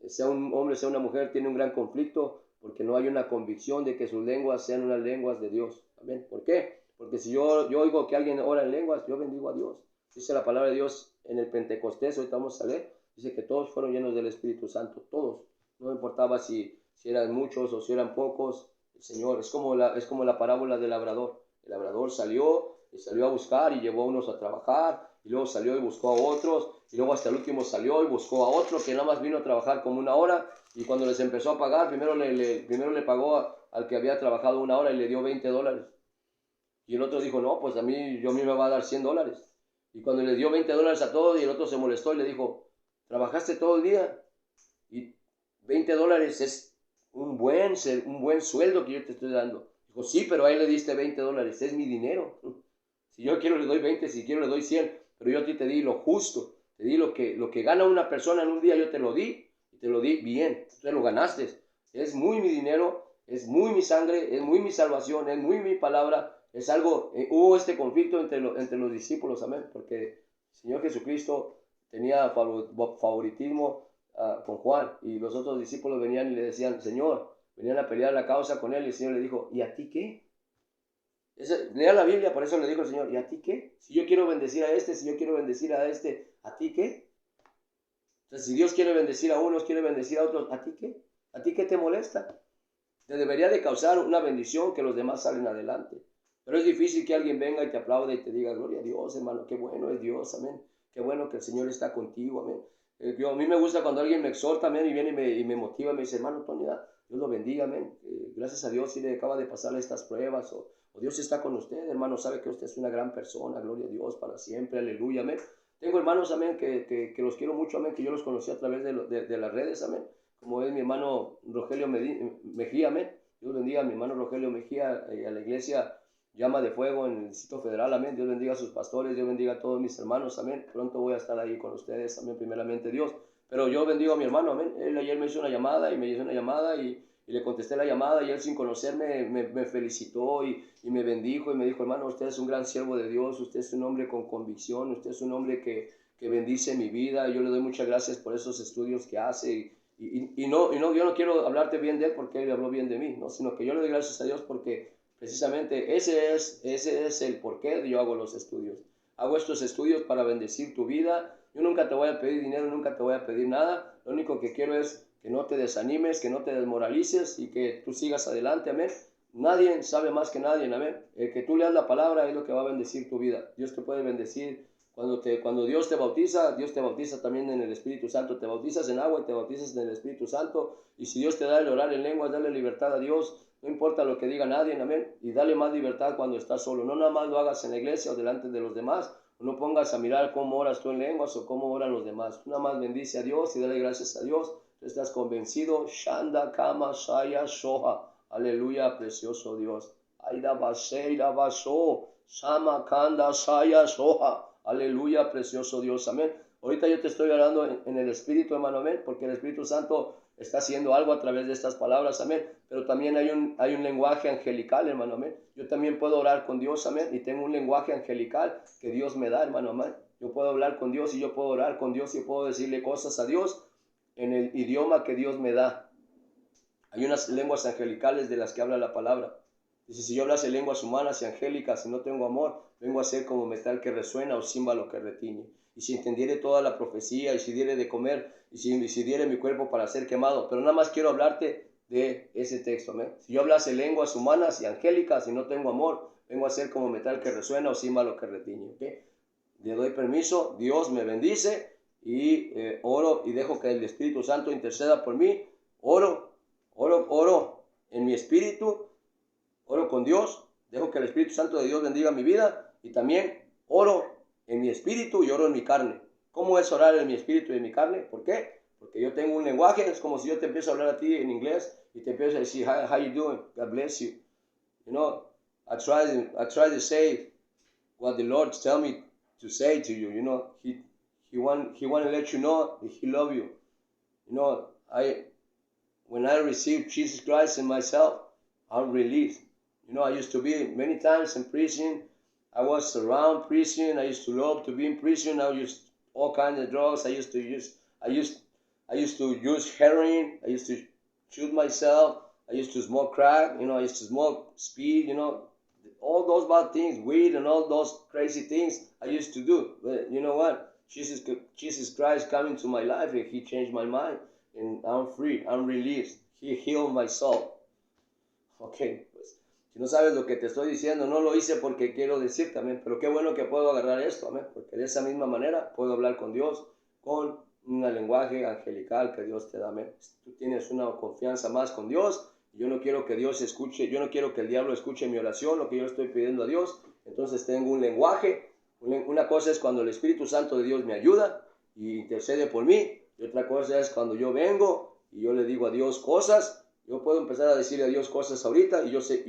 sea un hombre, sea una mujer, tiene un gran conflicto porque no hay una convicción de que sus lenguas sean unas lenguas de Dios. Amén. ¿Por qué? Porque si yo oigo que alguien ora en lenguas, yo bendigo a Dios. Dice la palabra de Dios en el Pentecostés, ahorita vamos a leer, dice que todos fueron llenos del Espíritu Santo, todos. No importaba si eran muchos o si eran pocos, el Señor, es como la parábola del labrador. El labrador salió a buscar y llevó a unos a trabajar, y luego salió y buscó a otros, y luego hasta el último salió y buscó a otro que nada más vino a trabajar como 1 hora, y cuando les empezó a pagar, primero le pagó al que había trabajado 1 hora y le dio $20. Y el otro dijo, no, pues a mí me va a dar $100. Y cuando le dio $20 a todos, y el otro se molestó y le dijo, trabajaste todo el día y $20 es un buen sueldo que yo te estoy dando. Dijo, sí, pero a él le diste $20, es mi dinero. Si yo quiero le doy 20, si quiero le doy 100, pero yo a ti te di lo justo, te di lo que gana una persona en un día, yo te lo di, y te lo di bien, tú te lo ganaste. Es muy mi dinero, es muy mi sangre, es muy mi salvación, es muy mi palabra, es algo, hubo este conflicto entre los discípulos, amén, porque el Señor Jesucristo tenía favoritismo con Juan, y los otros discípulos venían y le decían, Señor, venían a pelear la causa con él, y el Señor le dijo, ¿y a ti qué? Lea la Biblia, por eso le dijo el Señor, ¿y a ti qué? Si yo quiero bendecir a este, si yo quiero bendecir a este, ¿a ti qué? Entonces, si Dios quiere bendecir a unos, quiere bendecir a otros, ¿a ti qué? ¿A ti qué te molesta? Te debería de causar una bendición que los demás salen adelante. Pero es difícil que alguien venga y te aplaude y te diga, gloria a Dios, hermano, qué bueno es Dios, amén. Qué bueno que el Señor está contigo, amén. A mí me gusta cuando alguien me exhorta, amén, y viene y me motiva, me dice, hermano Tony, Dios lo bendiga, amén. Gracias a Dios si le acaba de pasar estas pruebas, o Dios está con usted, hermano, sabe que usted es una gran persona, gloria a Dios para siempre, aleluya, amén. Tengo hermanos, amén, que los quiero mucho, amén, que yo los conocí a través de las redes, amén, como es mi hermano Rogelio Mejía, amén. Dios bendiga a mi hermano Rogelio Mejía, a la iglesia Llama de Fuego en el Distrito Federal, amén. Dios bendiga a sus pastores, Dios bendiga a todos mis hermanos, amén. Pronto voy a estar ahí con ustedes, amén, primeramente Dios. Pero yo bendigo a mi hermano, amén. Él ayer me hizo una llamada y le contesté la llamada, y él sin conocerme me felicitó y me bendijo y me dijo, hermano, usted es un gran siervo de Dios, usted es un hombre con convicción, usted es un hombre que bendice mi vida. Yo le doy muchas gracias por esos estudios que hace yo no quiero hablarte bien de él porque él habló bien de mí, ¿no? Sino que yo le doy gracias a Dios porque precisamente ese es el porqué yo hago los estudios. Hago estos estudios para bendecir tu vida. Yo nunca te voy a pedir dinero, nunca te voy a pedir nada. Lo único que quiero es que no te desanimes, que no te desmoralices y que tú sigas adelante, amén. Nadie sabe más que nadie, amén. El que tú leas la palabra es lo que va a bendecir tu vida. Dios te puede bendecir. Cuando Dios te bautiza también en el Espíritu Santo. Te bautizas en agua y te bautizas en el Espíritu Santo. Y si Dios te da el orar en lenguas, dale libertad a Dios. No importa lo que diga nadie, amén. Y dale más libertad cuando estás solo. No nada más lo hagas en la iglesia o delante de los demás. No pongas a mirar cómo oras tú en lenguas o cómo oran los demás. Nada más bendice a Dios y dale gracias a Dios. Tú estás convencido. Shanda Kama Shaya Shoha. Aleluya, precioso Dios. Aida Baseira Baso. Sama Kanda Shaya Shoha. Aleluya, precioso Dios, amén. Ahorita yo te estoy hablando en el Espíritu, hermano, amén, porque el Espíritu Santo está haciendo algo a través de estas palabras, amén. Pero también hay un lenguaje angelical, hermano, amén. Yo también puedo orar con Dios, amén, y tengo un lenguaje angelical que Dios me da, hermano, amén. Yo puedo hablar con Dios y yo puedo orar con Dios y puedo decirle cosas a Dios en el idioma que Dios me da. Hay unas lenguas angelicales de las que habla la palabra. Dice, si yo hablase lenguas humanas y angélicas y no tengo amor, vengo a ser como metal que resuena o címbalo que retiñe. Y si entendiere toda la profecía, y si diere de comer, y si diere mi cuerpo para ser quemado. Pero nada más quiero hablarte de ese texto, amén. Si yo hablase lenguas humanas y angélicas y no tengo amor, vengo a ser como metal que resuena o címbalo que retiñe. ¿Okay? Le doy permiso, Dios me bendice y oro y dejo que el Espíritu Santo interceda por mí. Oro en mi espíritu. Oro con Dios, dejo que el Espíritu Santo de Dios bendiga mi vida y también oro en mi espíritu y oro en mi carne. ¿Cómo es orar en mi espíritu y en mi carne? ¿Por qué? Porque yo tengo un lenguaje, es como si yo te empiezo a hablar a ti en inglés y te empiezo a decir, how you doing? God bless you. You know, I try to say what the Lord tell me to say to you. You know, He want to let you know that He love you. You know, when I received Jesus Christ in myself, I'm released. You know, I used to be many times in prison. I was around prison. I used to love to be in prison. I used all kinds of drugs. I used to use heroin. I used to shoot myself. I used to smoke crack. You know, I used to smoke speed. You know, all those bad things, weed and all those crazy things I used to do. But you know what? Jesus Christ came into my life and He changed my mind. And I'm free. I'm released. He healed my soul. Ok, pues Si no sabes lo que te estoy diciendo, no lo hice porque quiero decirte, amén. Pero qué bueno que puedo agarrar esto, amén. Porque de esa misma manera puedo hablar con Dios, con un lenguaje angelical que Dios te da, amén. Tú tienes una confianza más con Dios. Yo no quiero que Dios escuche, yo no quiero que el diablo escuche mi oración, lo que yo estoy pidiendo a Dios. Entonces tengo un lenguaje. Una cosa es cuando el Espíritu Santo de Dios me ayuda y intercede por mí. Y otra cosa es cuando yo vengo y yo le digo a Dios cosas. Yo puedo empezar a decirle a Dios cosas ahorita y yo sé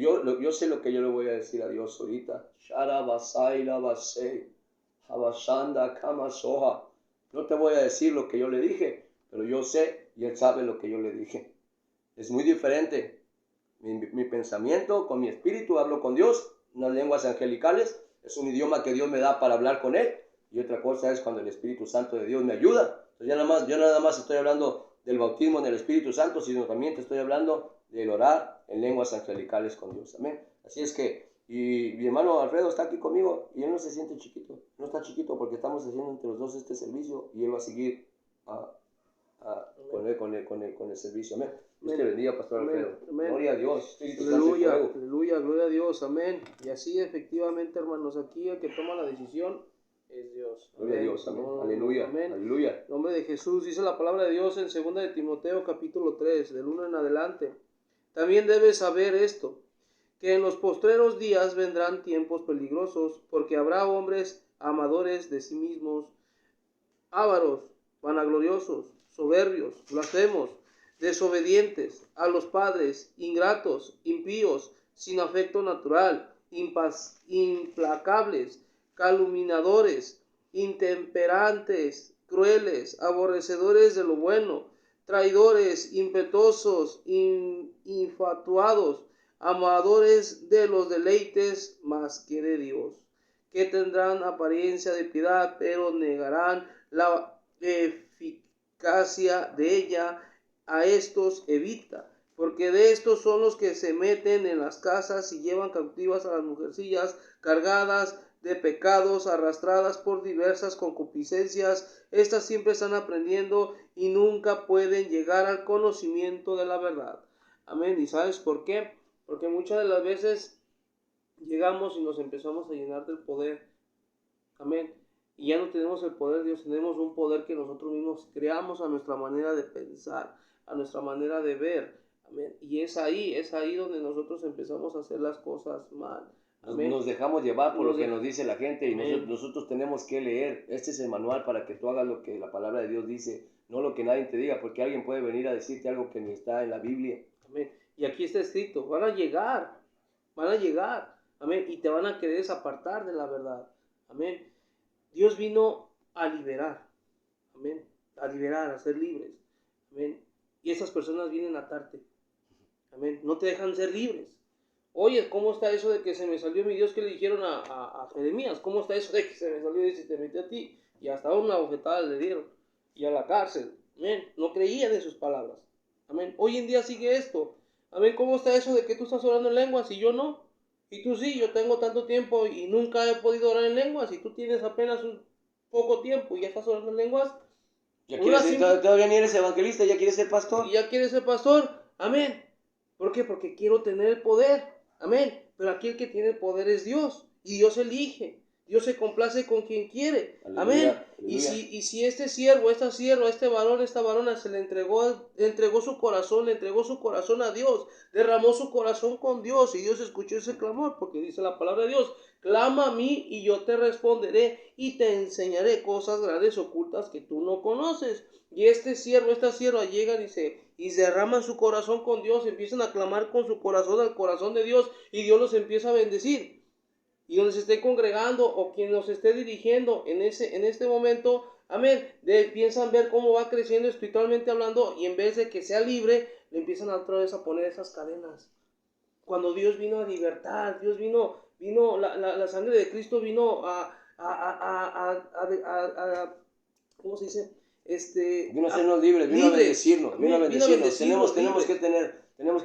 lo que yo le voy a decir a Dios ahorita. No te voy a decir lo que yo le dije, pero yo sé y Él sabe lo que yo le dije. Es muy diferente. Mi pensamiento, con mi espíritu, hablo con Dios, unas lenguas angelicales, es un idioma que Dios me da para hablar con Él. Y otra cosa es cuando el Espíritu Santo de Dios me ayuda. Entonces yo nada más estoy hablando del bautismo en el Espíritu Santo, sino también te estoy hablando del orar en lenguas angelicales con Dios. Amén. Así es que, y mi hermano Alfredo está aquí conmigo y él no se siente chiquito. No está chiquito porque estamos haciendo entre los dos este servicio y él va a seguir con el servicio. Amén. Dios te bendiga, Pastor Alfredo. Gloria a Dios. Aleluya, aleluya, gloria a Dios. Amén. Y así efectivamente, hermanos, aquí el que toma la decisión es Dios. Gloria a Dios, amén. Aleluya, amén. Aleluya. En nombre de Jesús, dice la palabra de Dios en 2 de Timoteo capítulo 3, del 1 en adelante. También debes saber esto, que en los postreros días vendrán tiempos peligrosos, porque habrá hombres amadores de sí mismos, ávaros, vanagloriosos, soberbios, blasfemos, desobedientes a los padres, ingratos, impíos, sin afecto natural, implacables, calumniadores, intemperantes, crueles, aborrecedores de lo bueno, traidores, impetuosos, infatuados, amadores de los deleites más que de Dios, que tendrán apariencia de piedad, pero negarán la eficacia de ella. A estos evita, porque de estos son los que se meten en las casas y llevan cautivas a las mujercillas cargadas de pecados, arrastradas por diversas concupiscencias. Estas siempre están aprendiendo y nunca pueden llegar al conocimiento de la verdad. Amén. ¿Y sabes por qué? Porque muchas de las veces llegamos y nos empezamos a llenar del poder. Amén. Y ya no tenemos el poder de Dios, tenemos un poder que nosotros mismos creamos a nuestra manera de pensar, a nuestra manera de ver. Amén. Y es ahí donde nosotros empezamos a hacer las cosas mal. Amén. Nos dejamos llevar por lo que nos dice la gente y nosotros tenemos que leer. Este es el manual para que tú hagas lo que la palabra de Dios dice, no lo que nadie te diga, porque alguien puede venir a decirte algo que ni está en la Biblia. Amén. Y aquí está escrito, van a llegar, amén, y te van a querer desapartar de la verdad. Amén. Dios vino a liberar, amén, a liberar, a ser libres, amén. Y esas personas vienen a atarte, amén, no te dejan ser libres. Oye, ¿cómo está eso de que se me salió mi Dios? Que le dijeron a Jeremías, ¿cómo está eso de que se me salió y se te metió a ti? Y hasta una bofetada le dieron, y a la cárcel, amén, no creían en sus palabras, amén. Hoy en día sigue esto, amén. ¿Cómo está eso de que tú estás orando en lenguas y yo no? Y tú sí, yo tengo tanto tiempo y nunca he podido orar en lenguas, y tú tienes apenas un poco tiempo y ya estás orando en lenguas. Todavía ni eres evangelista, ya quieres ser pastor. Y ya quieres ser pastor, amén. ¿Por qué? Porque quiero tener el poder, amén. Pero aquí el que tiene el poder es Dios, y Dios elige. Dios se complace con quien quiere, aleluya, amén. Aleluya. Y si este siervo, esta sierva, este varón, esta varona se le entregó su corazón, le entregó su corazón a Dios, derramó su corazón con Dios, y Dios escuchó ese clamor, porque dice la palabra de Dios, clama a mí y yo te responderé y te enseñaré cosas grandes ocultas que tú no conoces. Y este siervo, esta sierva llegan y derraman su corazón con Dios, empiezan a clamar con su corazón al corazón de Dios, y Dios los empieza a bendecir. Y donde se esté congregando o quien nos esté dirigiendo en este momento, amén, piensan ver cómo va creciendo espiritualmente hablando, y en vez de que sea libre, le empiezan otra vez a poner esas cadenas. Cuando Dios vino a libertar, Dios vino la sangre de Cristo vino ¿cómo se dice? Vino a hacernos libres, vino a bendecirnos, tenemos que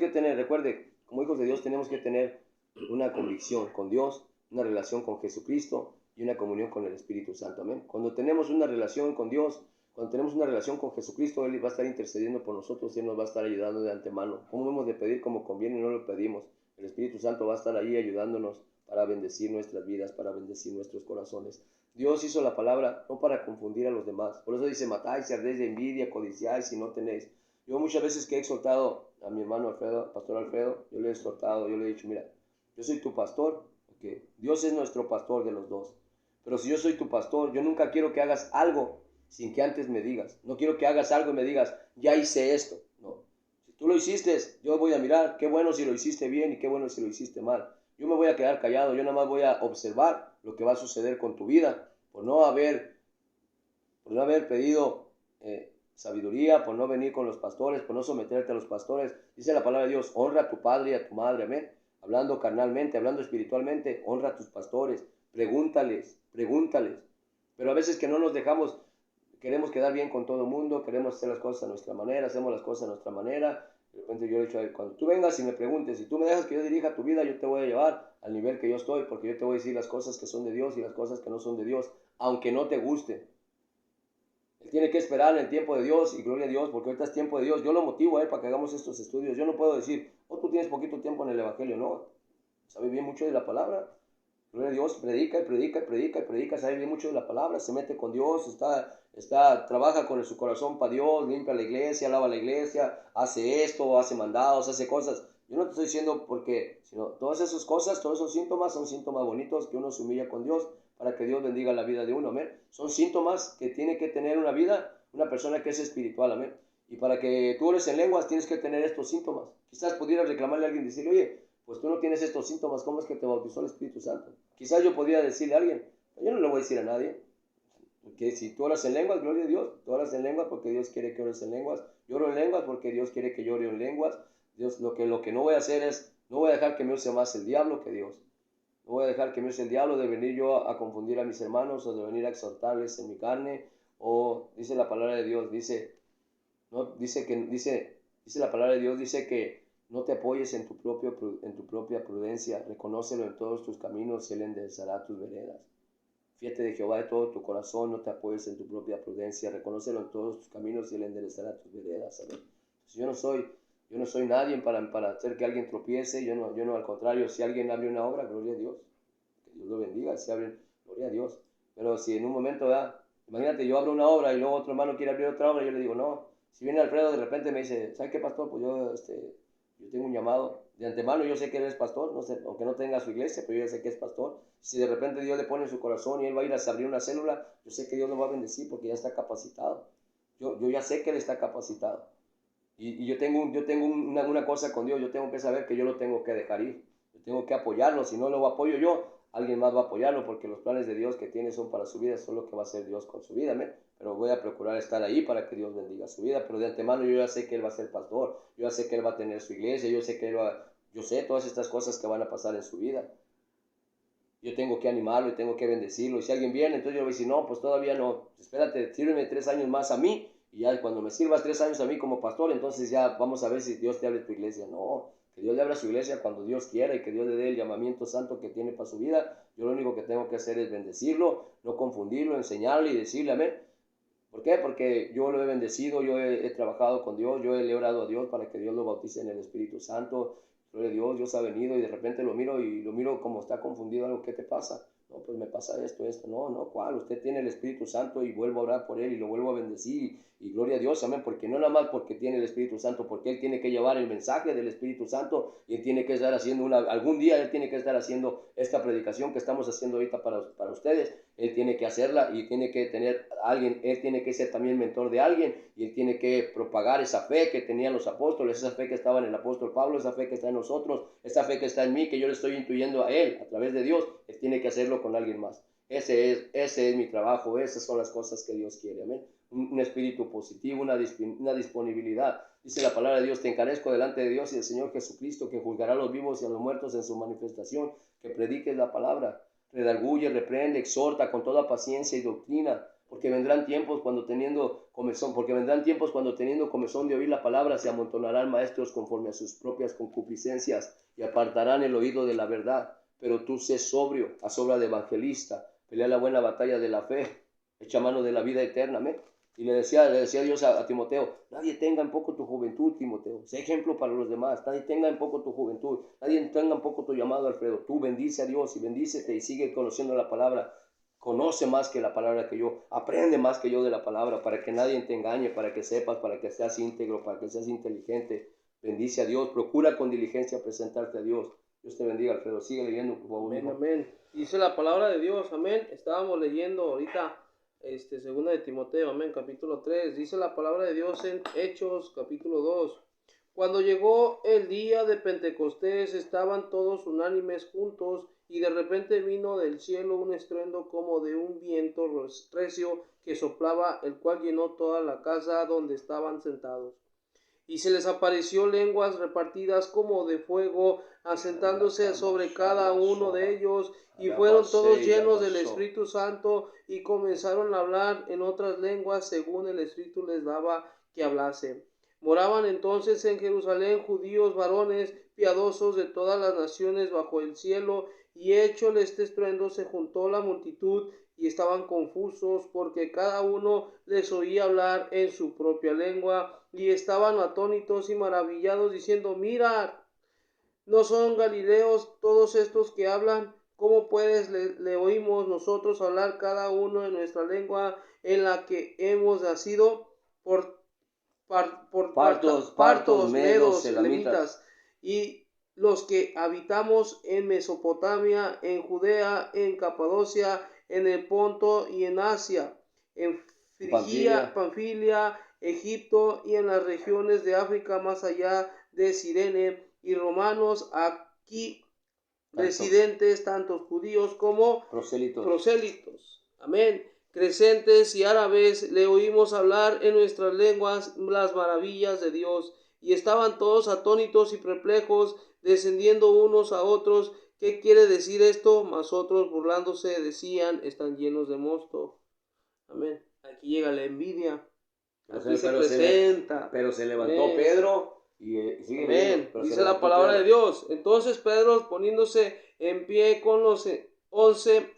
tener, recuerde, como hijos de Dios tenemos que tener una convicción con Dios, una relación con Jesucristo y una comunión con el Espíritu Santo, amén. Cuando tenemos una relación con Dios, cuando tenemos una relación con Jesucristo, Él va a estar intercediendo por nosotros y Él nos va a estar ayudando de antemano. ¿Cómo hemos de pedir como conviene? No lo pedimos. El Espíritu Santo va a estar ahí ayudándonos para bendecir nuestras vidas, para bendecir nuestros corazones. Dios hizo la palabra no para confundir a los demás. Por eso dice, matáis, ardéis de envidia, codiciáis si no tenéis. Yo muchas veces que he exhortado a mi hermano Alfredo, pastor Alfredo, yo le he exhortado, yo le he dicho, mira, yo soy tu pastor, porque Dios es nuestro pastor de los dos. Pero si yo soy tu pastor, yo nunca quiero que hagas algo sin que antes me digas. No quiero que hagas algo y me digas, ya hice esto. No. Si tú lo hiciste, yo voy a mirar qué bueno si lo hiciste bien y qué bueno si lo hiciste mal. Yo me voy a quedar callado, yo nada más voy a observar lo que va a suceder con tu vida por no haber pedido sabiduría, por no venir con los pastores, por no someterte a los pastores. Dice la palabra de Dios, honra a tu padre y a tu madre, amén. Hablando carnalmente, hablando espiritualmente, honra a tus pastores, pregúntales. Pero a veces que no nos dejamos, queremos quedar bien con todo el mundo, queremos hacer las cosas a nuestra manera, hacemos las cosas a nuestra manera. De repente yo he dicho a él, cuando tú vengas y me preguntes, si tú me dejas que yo dirija tu vida, yo te voy a llevar al nivel que yo estoy, porque yo te voy a decir las cosas que son de Dios y las cosas que no son de Dios, aunque no te guste. Él tiene que esperar en el tiempo de Dios y gloria a Dios, porque ahorita es tiempo de Dios. Yo lo motivo a él para que hagamos estos estudios. Yo no puedo decir, tú tienes poquito tiempo en el Evangelio, no. Sabe bien mucho de la palabra. Gloria a Dios, predica, sabe bien mucho de la palabra, se mete con Dios, trabaja con su corazón para Dios, limpia la iglesia, lava la iglesia, hace esto, hace mandados, hace cosas. Yo no te estoy diciendo porque, sino todas esas cosas, todos esos síntomas son síntomas bonitos que uno se humilla con Dios para que Dios bendiga la vida de uno, amén. Son síntomas que tiene que tener una vida, una persona que es espiritual, amén. Y para que tú ores en lenguas tienes que tener estos síntomas. Quizás pudieras reclamarle a alguien y decirle, oye, pues tú no tienes estos síntomas, ¿cómo es que te bautizó el Espíritu Santo? Quizás yo podría decirle a alguien, yo no le voy a decir a nadie, porque si tú oras en lenguas, gloria a Dios, tú oras en lenguas porque Dios quiere que ores en lenguas, yo oro en lenguas porque Dios quiere que yo ore en lenguas. Dios, lo que no voy a hacer es, no voy a dejar que me use más el diablo que Dios. No voy a dejar que me use el diablo de venir yo a confundir a mis hermanos o de venir a exhortarles en mi carne, o dice la palabra de Dios, dice la palabra de Dios, dice que no te apoyes en tu propia prudencia, reconócelo en todos tus caminos y Él enderezará tus veredas. Fíjate de Jehová de todo tu corazón, no te apoyes en tu propia prudencia, reconócelo en todos tus caminos y Él enderezará tus veredas. Entonces, yo no soy nadie para hacer que alguien tropiece, yo no, al contrario, si alguien abre una obra, gloria a Dios, que Dios lo bendiga, si abren, gloria a Dios. Pero si en un momento, imagínate, yo abro una obra y luego otro hermano quiere abrir otra obra, yo le digo, no. Si viene Alfredo de repente me dice, ¿sabes qué, pastor? Pues yo tengo un llamado. De antemano yo sé que él es pastor, no sé, aunque no tenga su iglesia, pero yo ya sé que es pastor. Si de repente Dios le pone en su corazón y él va a ir a abrir una célula, yo sé que Dios lo va a bendecir porque ya está capacitado. Yo ya sé que él está capacitado. Y yo tengo una cosa con Dios, yo tengo que saber que yo lo tengo que dejar ir. Yo tengo que apoyarlo, si no lo apoyo yo, alguien más va a apoyarlo, porque los planes de Dios que tiene son para su vida, son lo que va a hacer Dios con su vida, ¿me? Pero voy a procurar estar ahí para que Dios bendiga su vida, pero de antemano yo ya sé que él va a ser pastor, yo ya sé que él va a tener su iglesia, yo sé todas estas cosas que van a pasar en su vida. Yo tengo que animarlo y tengo que bendecirlo, y si alguien viene, entonces yo le voy a decir, no, pues todavía no, espérate, sírveme 3 años más a mí, y ya cuando me sirvas 3 años a mí como pastor, entonces ya vamos a ver si Dios te abre tu iglesia. No, que Dios le abra su iglesia cuando Dios quiera y que Dios le dé el llamamiento santo que tiene para su vida. Yo lo único que tengo que hacer es bendecirlo, no confundirlo, enseñarle y decirle amén. ¿Por qué? Porque yo lo he bendecido, yo he trabajado con Dios, yo le he orado a Dios para que Dios lo bautice en el Espíritu Santo. Gloria a Dios, Dios ha venido y de repente lo miro como está confundido algo. ¿Qué te pasa? No, pues me pasa esto. No, ¿cuál? Usted tiene el Espíritu Santo y vuelvo a orar por él y lo vuelvo a bendecir. Y gloria a Dios, amén, porque no nada más porque tiene el Espíritu Santo, porque él tiene que llevar el mensaje del Espíritu Santo y él tiene que estar haciendo algún día él tiene que estar haciendo esta predicación que estamos haciendo ahorita para ustedes. Él tiene que hacerla y tiene que tener a alguien, él tiene que ser también mentor de alguien y él tiene que propagar esa fe que tenían los apóstoles, esa fe que estaba en el apóstol Pablo, esa fe que está en nosotros, esa fe que está en mí, que yo le estoy intuyendo a él a través de Dios. Él tiene que hacerlo con alguien más. Ese es mi trabajo, esas son las cosas que Dios quiere, amén. Un espíritu positivo, una disponibilidad. Dice la palabra de Dios, te encarezco delante de Dios y del Señor Jesucristo, que juzgará a los vivos y a los muertos en su manifestación, que prediques la palabra, redarguye, reprende, exhorta con toda paciencia y doctrina, porque vendrán tiempos cuando teniendo comezón de oír la palabra, se amontonarán maestros conforme a sus propias concupiscencias y apartarán el oído de la verdad. Pero tú sé sobrio, a sobra de evangelista, pelea la buena batalla de la fe, echa mano de la vida eterna, ¿me? Y le decía Dios a Timoteo, nadie tenga en poco tu juventud, Timoteo. Sé ejemplo para los demás. Nadie tenga en poco tu juventud. Nadie tenga en poco tu llamado, Alfredo. Tú bendice a Dios y bendícete y sigue conociendo la palabra. Conoce más que la palabra que yo. Aprende más que yo de la palabra para que nadie te engañe, para que sepas, para que seas íntegro, para que seas inteligente. Bendice a Dios. Procura con diligencia presentarte a Dios. Dios te bendiga, Alfredo. Sigue leyendo, por favor. Amén, amén. Dice la palabra de Dios, amén. Estábamos leyendo ahorita segunda de Timoteo, amén, capítulo 3. Dice la palabra de Dios en Hechos, capítulo 2. Cuando llegó el día de Pentecostés, estaban todos unánimes juntos, y de repente vino del cielo un estruendo como de un viento recio que soplaba, el cual llenó toda la casa donde estaban sentados. Y se les apareció lenguas repartidas como de fuego, asentándose sobre cada uno de ellos, y fueron todos llenos del Espíritu Santo, y comenzaron a hablar en otras lenguas según el Espíritu les daba que hablasen. Moraban entonces en Jerusalén judíos varones piadosos de todas las naciones bajo el cielo, y hecho este estruendo se juntó la multitud, y estaban confusos, porque cada uno les oía hablar en su propia lengua, y estaban atónitos y maravillados, diciendo: mirad, ¿no son galileos todos estos que hablan? ¿Cómo pues le oímos nosotros hablar cada uno en nuestra lengua en la que hemos nacido? Partos, medos, elamitas, y los que habitamos en Mesopotamia, en Judea, en Capadocia, en el Ponto y en Asia, en Frigia, Panfilia, Egipto y en las regiones de África más allá de Cirene, y romanos aquí residentes, tantos judíos como prosélitos. Amén. Crecentes y árabes le oímos hablar en nuestras lenguas las maravillas de Dios, y estaban todos atónitos y perplejos, descendiendo unos a otros: ¿qué quiere decir esto? Mas otros, burlándose, decían: están llenos de mosto. Amén. Aquí llega la envidia. Aquí se presenta. Pero se levantó Pedro y sigue leyendo. Dice la palabra de Dios. Entonces Pedro, poniéndose en pie con los 11,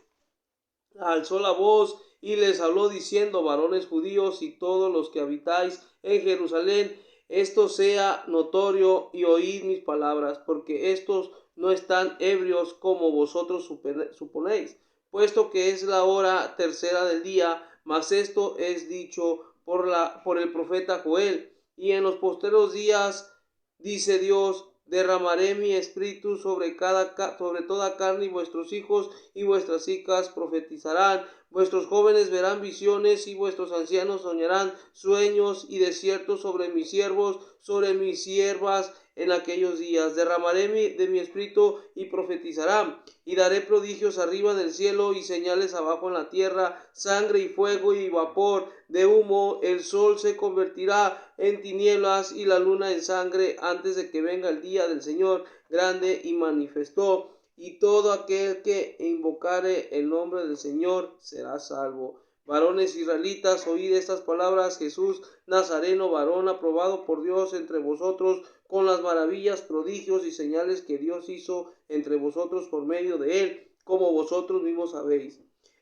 alzó la voz y les habló diciendo: varones judíos y todos los que habitáis en Jerusalén, esto sea notorio, y oíd mis palabras, porque estos no están ebrios como vosotros suponéis, puesto que es la hora tercera del día. Mas esto es dicho por el profeta Joel: y en los postreros días, dice Dios, derramaré mi espíritu sobre toda carne, y vuestros hijos y vuestras hijas profetizarán, vuestros jóvenes verán visiones, y vuestros ancianos soñarán sueños, y de cierto sobre mis siervos, sobre mis siervas, en aquellos días derramaré de mi espíritu, y profetizarán, y daré prodigios arriba del cielo y señales abajo en la tierra, sangre y fuego y vapor de humo. El sol se convertirá en tinieblas y la luna en sangre antes de que venga el día del Señor grande y manifestó, y todo aquel que invocare el nombre del Señor será salvo. Varones israelitas, oíd estas palabras: Jesús Nazareno, varón aprobado por Dios entre vosotros, con las maravillas, prodigios y señales que Dios hizo entre vosotros por medio de él, como vosotros mismos sabéis.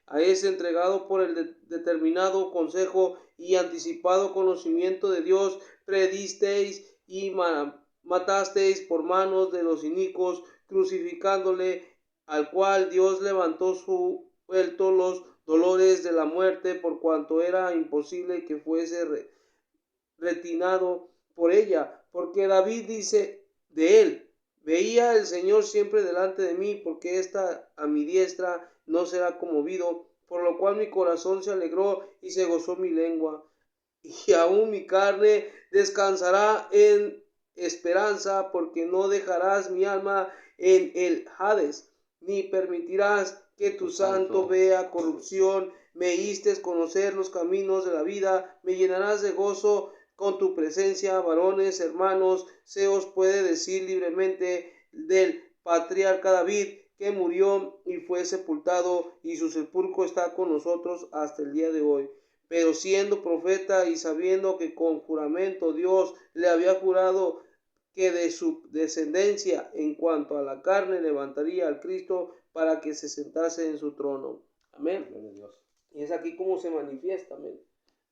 A ese entregado por el determinado consejo y anticipado conocimiento de Dios, predisteis y matasteis por manos de los inicuos, crucificándole, al cual Dios levantó suelto los dolores de la muerte, por cuanto era imposible que fuese retinado por ella. Porque David dice de él: veía el Señor siempre delante de mí, porque está a mi diestra, no será conmovido. Por lo cual mi corazón se alegró y se gozó mi lengua, y aún mi carne descansará en esperanza, porque no dejarás mi alma en el Hades, ni permitirás que tu santo vea corrupción. Me hiciste conocer los caminos de la vida, me llenarás de gozo con tu presencia. Varones, hermanos, se os puede decir libremente del patriarca David, que murió y fue sepultado, y su sepulcro está con nosotros hasta el día de hoy. Pero siendo profeta y sabiendo que con juramento Dios le había jurado que de su descendencia en cuanto a la carne levantaría al Cristo para que se sentase en su trono. Amén. Y es aquí como se manifiesta. Amén.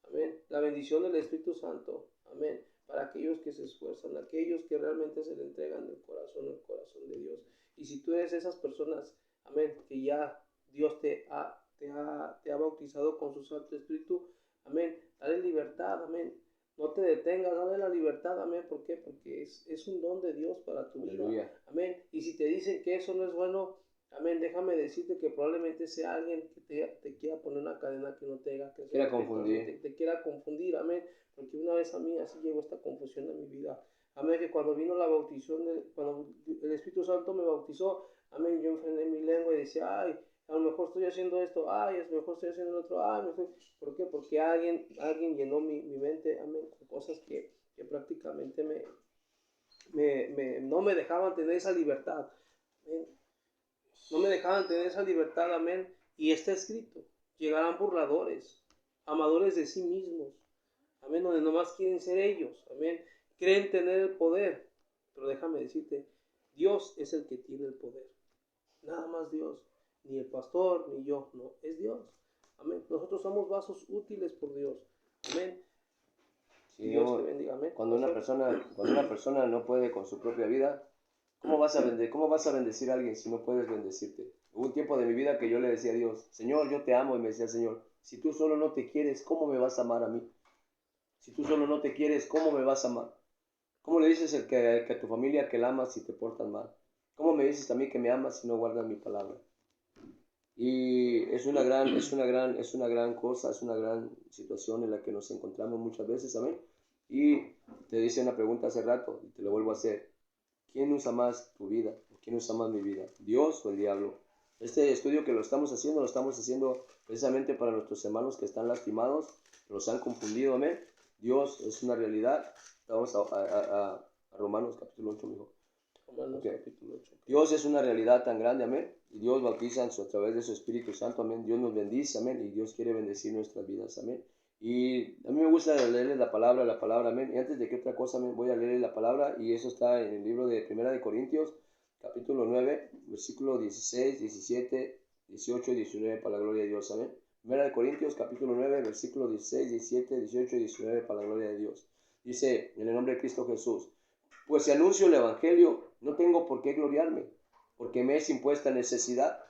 Amén. La bendición del Espíritu Santo. Amén. Para aquellos que se esfuerzan, aquellos que realmente se le entregan el corazón de Dios. Y si tú eres esas personas, amén, que ya Dios te ha bautizado con su Santo Espíritu, amén, dale libertad, amén. No te detengas, dale la libertad, amén. ¿Por qué? Porque es un don de Dios para tu vida. Amén. Y si te dicen que eso no es bueno, amén, déjame decirte que probablemente sea alguien que te quiera poner una cadena que no te haga que quiera confundir. Te quiera confundir, amén. Porque una vez a mí así llegó esta confusión en mi vida. Amén, que cuando vino la bautización, cuando el Espíritu Santo me bautizó, amén, yo enfrené mi lengua y decía, ay, a lo mejor estoy haciendo esto, ay, a lo mejor estoy haciendo el otro, ay, ¿por qué? Porque alguien llenó mi mente, amén, con cosas que prácticamente no me dejaban tener esa libertad, amén. No me dejaban tener esa libertad, amén. Y está escrito, llegarán burladores, amadores de sí mismos, amén, donde nomás quieren ser ellos, amén. Creen tener el poder, pero déjame decirte, Dios es el que tiene el poder, nada más Dios. Ni el pastor, ni yo, no, es Dios. Amén. Nosotros somos vasos útiles por Dios. Amén. Sí, Dios te bendiga. Amén. Cuando una persona no puede con su propia vida, ¿cómo vas a bendecir a alguien si no puedes bendecirte? Hubo un tiempo de mi vida que yo le decía a Dios, Señor, yo te amo, y me decía el Señor, si tú solo no te quieres, ¿cómo me vas a amar a mí? Si tú solo no te quieres, ¿cómo me vas a amar? ¿Cómo le dices que a tu familia que la amas si te portan mal? ¿Cómo me dices a mí que me amas si no guardas mi palabra? Y es una gran cosa, es una gran situación en la que nos encontramos muchas veces, amén. Y te hice una pregunta hace rato y te lo vuelvo a hacer. ¿Quién usa más tu vida? ¿Quién usa más mi vida? ¿Dios o el diablo? Este estudio que lo estamos haciendo precisamente para nuestros hermanos que están lastimados, los han confundido, amén. Dios es una realidad. Vamos a Romanos capítulo 8, mijo. Okay. Dios es una realidad tan grande, amén. Y Dios bautiza a través de su Espíritu Santo, amén. Dios nos bendice, amén. Y Dios quiere bendecir nuestras vidas, amén. Y a mí me gusta leerles la palabra, amén. Y antes de que otra cosa, amén, voy a leer la palabra. Y eso está en el libro de Primera de Corintios, capítulo 9, versículo 16, 17, 18 y 19, para la gloria de Dios, amén. Primera de Corintios, capítulo 9, versículo 16, 17, 18 y 19, para la gloria de Dios. Dice, en el nombre de Cristo Jesús, pues si anuncio el Evangelio, no tengo por qué gloriarme, porque me es impuesta necesidad.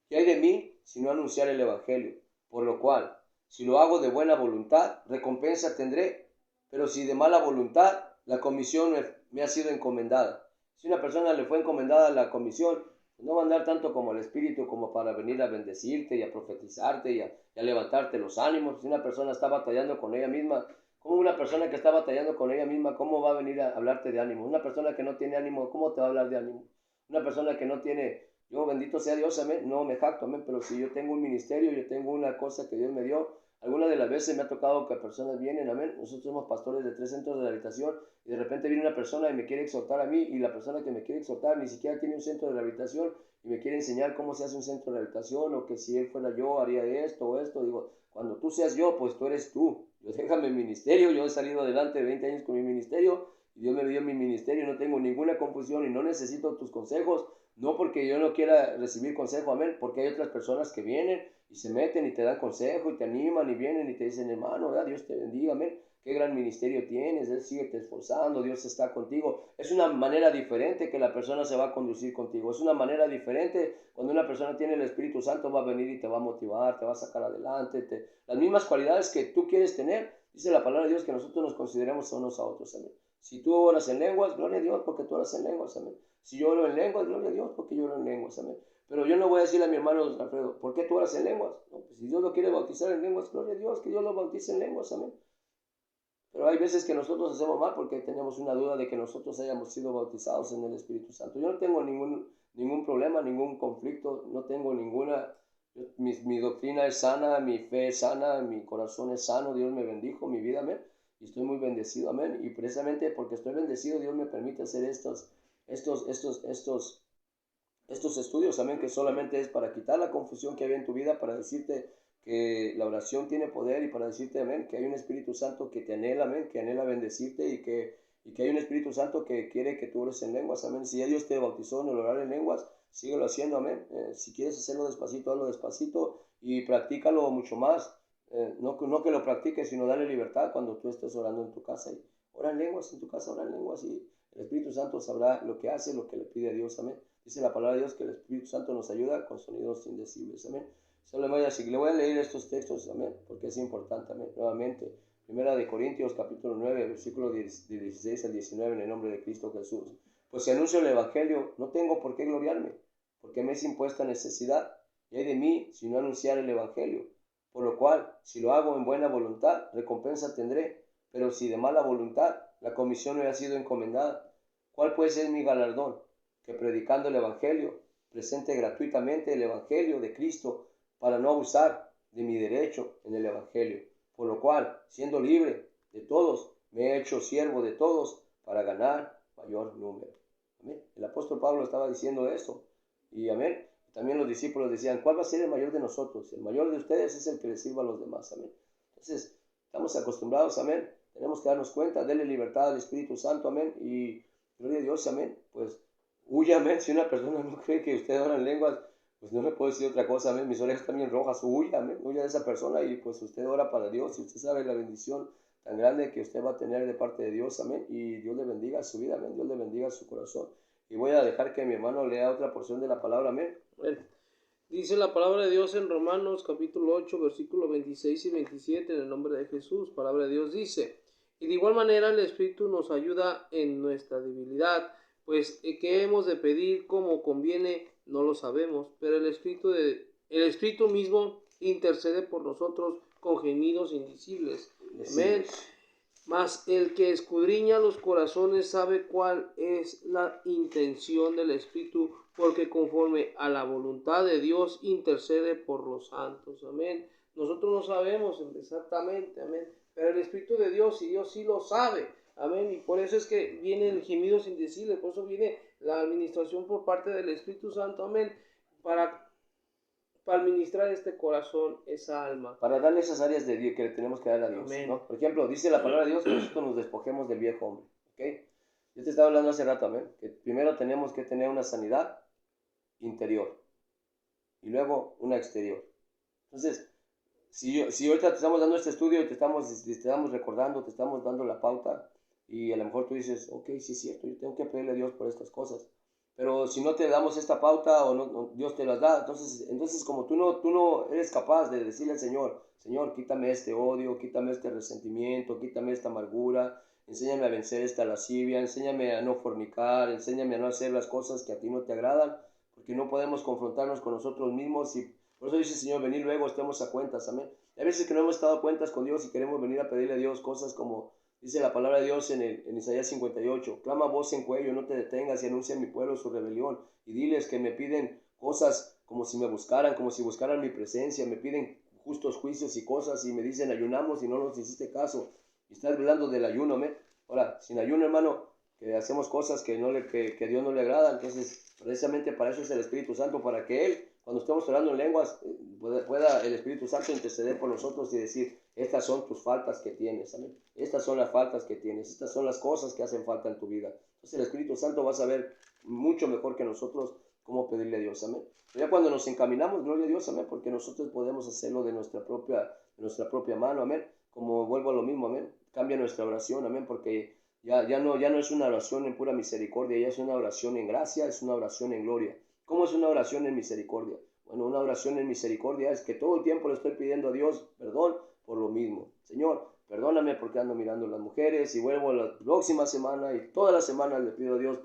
¿Qué hay de mí si no anunciar el Evangelio? Por lo cual, si lo hago de buena voluntad, recompensa tendré, pero si de mala voluntad, la comisión me ha sido encomendada. Si una persona le fue encomendada la comisión, no va a andar tanto como el Espíritu como para venir a bendecirte y a profetizarte y a levantarte los ánimos. Si una persona está batallando con ella misma, como una persona que está batallando con ella misma, ¿cómo va a venir a hablarte de ánimo? Una persona que no tiene ánimo, ¿cómo te va a hablar de ánimo? Una persona que no tiene, yo bendito sea Dios, amén, no me jacto, amén, pero si yo tengo un ministerio, yo tengo una cosa que Dios me dio, algunas de las veces me ha tocado que personas vienen, amén, nosotros somos pastores de 3 centros de rehabilitación, y de repente viene una persona y me quiere exhortar a mí, y la persona que me quiere exhortar ni siquiera tiene un centro de rehabilitación, y me quiere enseñar cómo se hace un centro de rehabilitación, o que si él fuera yo haría esto o esto. Digo, cuando tú seas yo, pues tú eres tú. Yo déjame mi ministerio, yo he salido adelante 20 años con mi ministerio, y Dios me dio mi ministerio, no tengo ninguna confusión y no necesito tus consejos, no porque yo no quiera recibir consejo, amén, porque hay otras personas que vienen y se meten y te dan consejo y te animan y vienen y te dicen, hermano, ¿verdad? Dios te bendiga, amén, qué gran ministerio tienes, Él sigue te esforzando, Dios está contigo. Es una manera diferente que la persona se va a conducir contigo, es una manera diferente cuando una persona tiene el Espíritu Santo, va a venir y te va a motivar, te va a sacar adelante, las mismas cualidades que tú quieres tener, dice la palabra de Dios que nosotros nos consideremos unos a otros, amén. Si tú oras en lenguas, gloria a Dios porque tú oras en lenguas, amén. Si yo oro en lenguas, gloria a Dios porque yo oro en lenguas, amén. Pero yo no voy a decirle a mi hermano Alfredo, ¿por qué tú oras en lenguas? No, pues si Dios lo quiere bautizar en lenguas, gloria a Dios, que Dios lo bautice en lenguas, amén. Pero hay veces que nosotros hacemos mal porque tenemos una duda de que nosotros hayamos sido bautizados en el Espíritu Santo. Yo no tengo ningún problema, ningún conflicto, no tengo ninguna... Mi doctrina es sana, mi fe es sana, mi corazón es sano, Dios me bendijo, mi vida, amén. Y estoy muy bendecido, amén. Y precisamente porque estoy bendecido, Dios me permite hacer estos estudios, amén, que solamente es para quitar la confusión que había en tu vida, para decirte que la oración tiene poder y para decirte, amén, que hay un Espíritu Santo que te anhela, amén, que anhela bendecirte y que hay un Espíritu Santo que quiere que tú ores en lenguas, amén. Si ya Dios te bautizó en el orar en lenguas, síguelo haciendo, amén. Si quieres hacerlo despacito, hazlo despacito y practícalo mucho más. no que lo practiques, sino darle libertad cuando tú estés orando en tu casa. Y ora en lenguas en tu casa, ora en lenguas, y el Espíritu Santo sabrá lo que hace, lo que le pide a Dios. Amén. Dice la palabra de Dios que el Espíritu Santo nos ayuda con sonidos indecibles. Amén. Solo le voy a leer estos textos, amén, porque es importante. Amén. Nuevamente, Primera de Corintios, capítulo 9, versículo 16 al 19, en el nombre de Cristo Jesús. Pues si anuncio el Evangelio, no tengo por qué gloriarme, porque me es impuesta necesidad, y hay de mí si no anunciar el Evangelio. Por lo cual, si lo hago en buena voluntad, recompensa tendré, pero si de mala voluntad, la comisión me ha sido encomendada. ¿Cuál pues es mi galardón? Que predicando el Evangelio, presente gratuitamente el Evangelio de Cristo, para no abusar de mi derecho en el Evangelio. Por lo cual, siendo libre de todos, me he hecho siervo de todos para ganar mayor número. Amén. El apóstol Pablo estaba diciendo esto. Y amén. También los discípulos decían, ¿cuál va a ser el mayor de nosotros? El mayor de ustedes es el que les sirva a los demás. Amén. Entonces, estamos acostumbrados, amén. Tenemos que darnos cuenta, denle libertad al Espíritu Santo, amén. Y gloria a Dios, amén. Pues huya, amén. Si una persona no cree que usted ora en lenguas, pues no le puedo decir otra cosa, amén. Mis orejas también rojas, huya, amén. Huya de esa persona y pues usted ora para Dios. Y usted sabe la bendición tan grande que usted va a tener de parte de Dios, amén. Y Dios le bendiga su vida, amén. Dios le bendiga su corazón. Y voy a dejar que mi hermano lea otra porción de la palabra, amén. Bueno, dice la palabra de Dios en Romanos capítulo 8, versículos 26 y 27, en el nombre de Jesús. Palabra de Dios dice, y de igual manera el Espíritu nos ayuda en nuestra debilidad, pues que hemos de pedir como conviene no lo sabemos, pero el Espíritu mismo intercede por nosotros con gemidos indecibles. Amén. Mas el que escudriña los corazones sabe cuál es la intención del Espíritu, porque conforme a la voluntad de Dios intercede por los santos. Amén. Nosotros no sabemos exactamente, amén, pero el Espíritu de Dios, y Dios sí lo sabe. Amén. Y por eso es que vienen gemidos indecibles, por eso viene la administración por parte del Espíritu Santo. Amén. Para administrar este corazón, esa alma. Para darle esas áreas de Dios que le tenemos que dar a Dios, ¿no? Por ejemplo, dice la palabra de Dios que nosotros nos despojemos del viejo hombre, ¿ok? Yo te estaba hablando hace rato, amén, que primero tenemos que tener una sanidad interior y luego una exterior. Entonces, si ahorita te estamos dando este estudio, te estamos recordando, te estamos dando la pauta, y a lo mejor tú dices, ok, sí es cierto, yo tengo que pedirle a Dios por estas cosas. Pero si no te damos esta pauta o no, Dios te las da, entonces como tú no eres capaz de decirle al Señor, Señor, quítame este odio, quítame este resentimiento, quítame esta amargura, enséñame a vencer esta lascivia, enséñame a no fornicar, enséñame a no hacer las cosas que a ti no te agradan, porque no podemos confrontarnos con nosotros mismos. Y por eso dice el Señor, venid luego, estemos a cuentas, amén. Hay veces que no hemos estado a cuentas con Dios y queremos venir a pedirle a Dios cosas como dice la palabra de Dios en Isaías 58, clama voz en cuello, no te detengas y anuncia a mi pueblo su rebelión, y diles que me piden cosas como si me buscaran, como si buscaran mi presencia, me piden justos juicios y cosas, y me dicen ayunamos y no nos hiciste caso, y estás hablando del ayuno, ¿me? Ahora, sin ayuno, hermano, que hacemos cosas que a Dios no le agrada, entonces precisamente para eso es el Espíritu Santo, para que Él, cuando estemos orando en lenguas, pueda el Espíritu Santo interceder por nosotros y decir, estas son tus faltas que tienes, amén. Estas son las faltas que tienes, estas son las cosas que hacen falta en tu vida. Entonces el Espíritu Santo va a saber mucho mejor que nosotros cómo pedirle a Dios, amén. Pero ya cuando nos encaminamos, gloria a Dios, amén, porque nosotros podemos hacerlo de nuestra propia mano, amén. Como vuelvo a lo mismo, amén. Cambia nuestra oración, amén, porque ya no es una oración en pura misericordia, ya es una oración en gracia, es una oración en gloria. ¿Cómo es una oración en misericordia? Bueno, una oración en misericordia es que todo el tiempo le estoy pidiendo a Dios perdón por lo mismo. Señor, perdóname porque ando mirando a las mujeres y vuelvo la próxima semana y todas las semanas le pido a Dios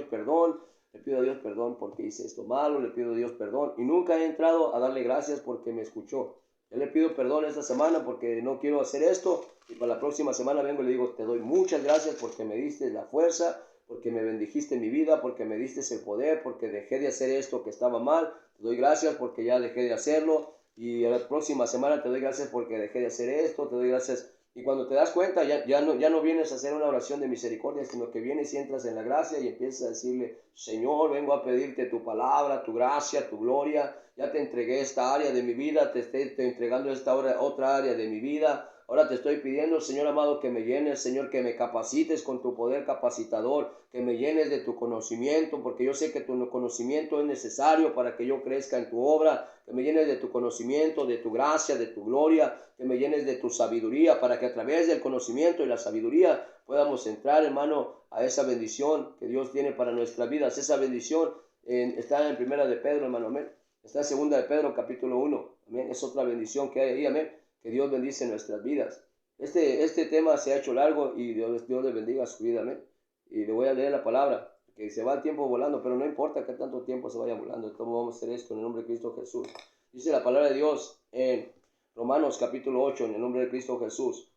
perdón porque hice esto malo, le pido a Dios perdón y nunca he entrado a darle gracias porque me escuchó. Yo le pido perdón esta semana porque no quiero hacer esto y para la próxima semana vengo y le digo, te doy muchas gracias porque me diste la fuerza, porque me bendijiste mi vida, porque me diste el poder, porque dejé de hacer esto que estaba mal, te doy gracias porque ya dejé de hacerlo, y a la próxima semana te doy gracias porque dejé de hacer esto, te doy gracias, y cuando te das cuenta ya no vienes a hacer una oración de misericordia, sino que vienes y entras en la gracia y empiezas a decirle, Señor, vengo a pedirte tu palabra, tu gracia, tu gloria, ya te entregué esta área de mi vida, te estoy entregando esta otra área de mi vida. Ahora te estoy pidiendo, Señor amado, que me llenes, Señor, que me capacites con tu poder capacitador, que me llenes de tu conocimiento, porque yo sé que tu conocimiento es necesario para que yo crezca en tu obra, que me llenes de tu conocimiento, de tu gracia, de tu gloria, que me llenes de tu sabiduría, para que a través del conocimiento y la sabiduría podamos entrar, hermano, a esa bendición que Dios tiene para nuestras vidas. Esa bendición está en Primera de Pedro, hermano, amén. Está en Segunda de Pedro, capítulo 1, amén. Es otra bendición que hay ahí, amén. Que Dios bendice nuestras vidas. Este tema se ha hecho largo y Dios le bendiga su vida, amén. Y le voy a leer la palabra, que se va el tiempo volando, pero no importa que tanto tiempo se vaya volando. ¿Cómo vamos a hacer esto en el nombre de Cristo Jesús? Dice la palabra de Dios en Romanos capítulo 8, en el nombre de Cristo Jesús.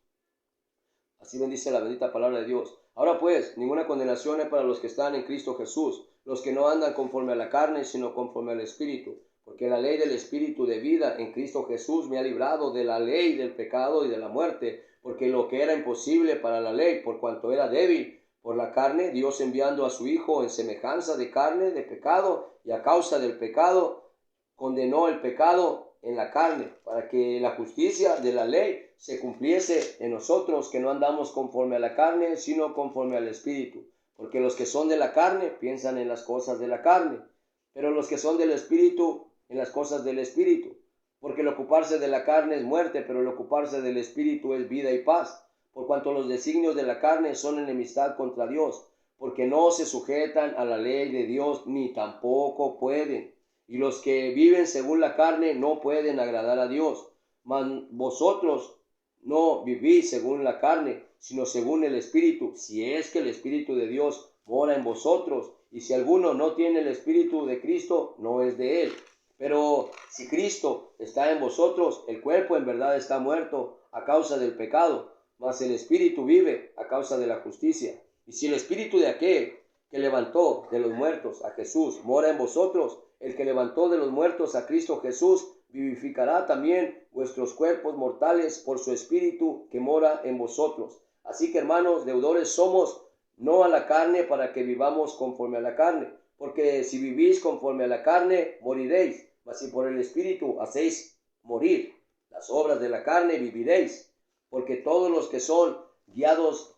Así bendice la bendita palabra de Dios. Ahora pues, ninguna condenación hay para los que están en Cristo Jesús, los que no andan conforme a la carne, sino conforme al Espíritu. Porque la ley del Espíritu de vida en Cristo Jesús me ha librado de la ley del pecado y de la muerte, porque lo que era imposible para la ley, por cuanto era débil por la carne, Dios enviando a su Hijo en semejanza de carne, de pecado, y a causa del pecado, condenó el pecado en la carne, para que la justicia de la ley se cumpliese en nosotros, que no andamos conforme a la carne, sino conforme al Espíritu. Porque los que son de la carne piensan en las cosas de la carne, pero los que son del Espíritu en las cosas del Espíritu, porque el ocuparse de la carne es muerte, pero el ocuparse del Espíritu es vida y paz, por cuanto los designios de la carne son enemistad contra Dios, porque no se sujetan a la ley de Dios, ni tampoco pueden, y los que viven según la carne no pueden agradar a Dios. Mas vosotros no vivís según la carne, sino según el Espíritu, si es que el Espíritu de Dios mora en vosotros, y si alguno no tiene el Espíritu de Cristo, no es de él. Pero si Cristo está en vosotros, el cuerpo en verdad está muerto a causa del pecado, mas el Espíritu vive a causa de la justicia. Y si el Espíritu de aquel que levantó de los muertos a Jesús mora en vosotros, el que levantó de los muertos a Cristo Jesús vivificará también vuestros cuerpos mortales por su Espíritu que mora en vosotros. Así que, hermanos, deudores somos, no a la carne, para que vivamos conforme a la carne. Porque si vivís conforme a la carne, moriréis. Mas si por el Espíritu hacéis morir las obras de la carne, viviréis. Porque todos los que son guiados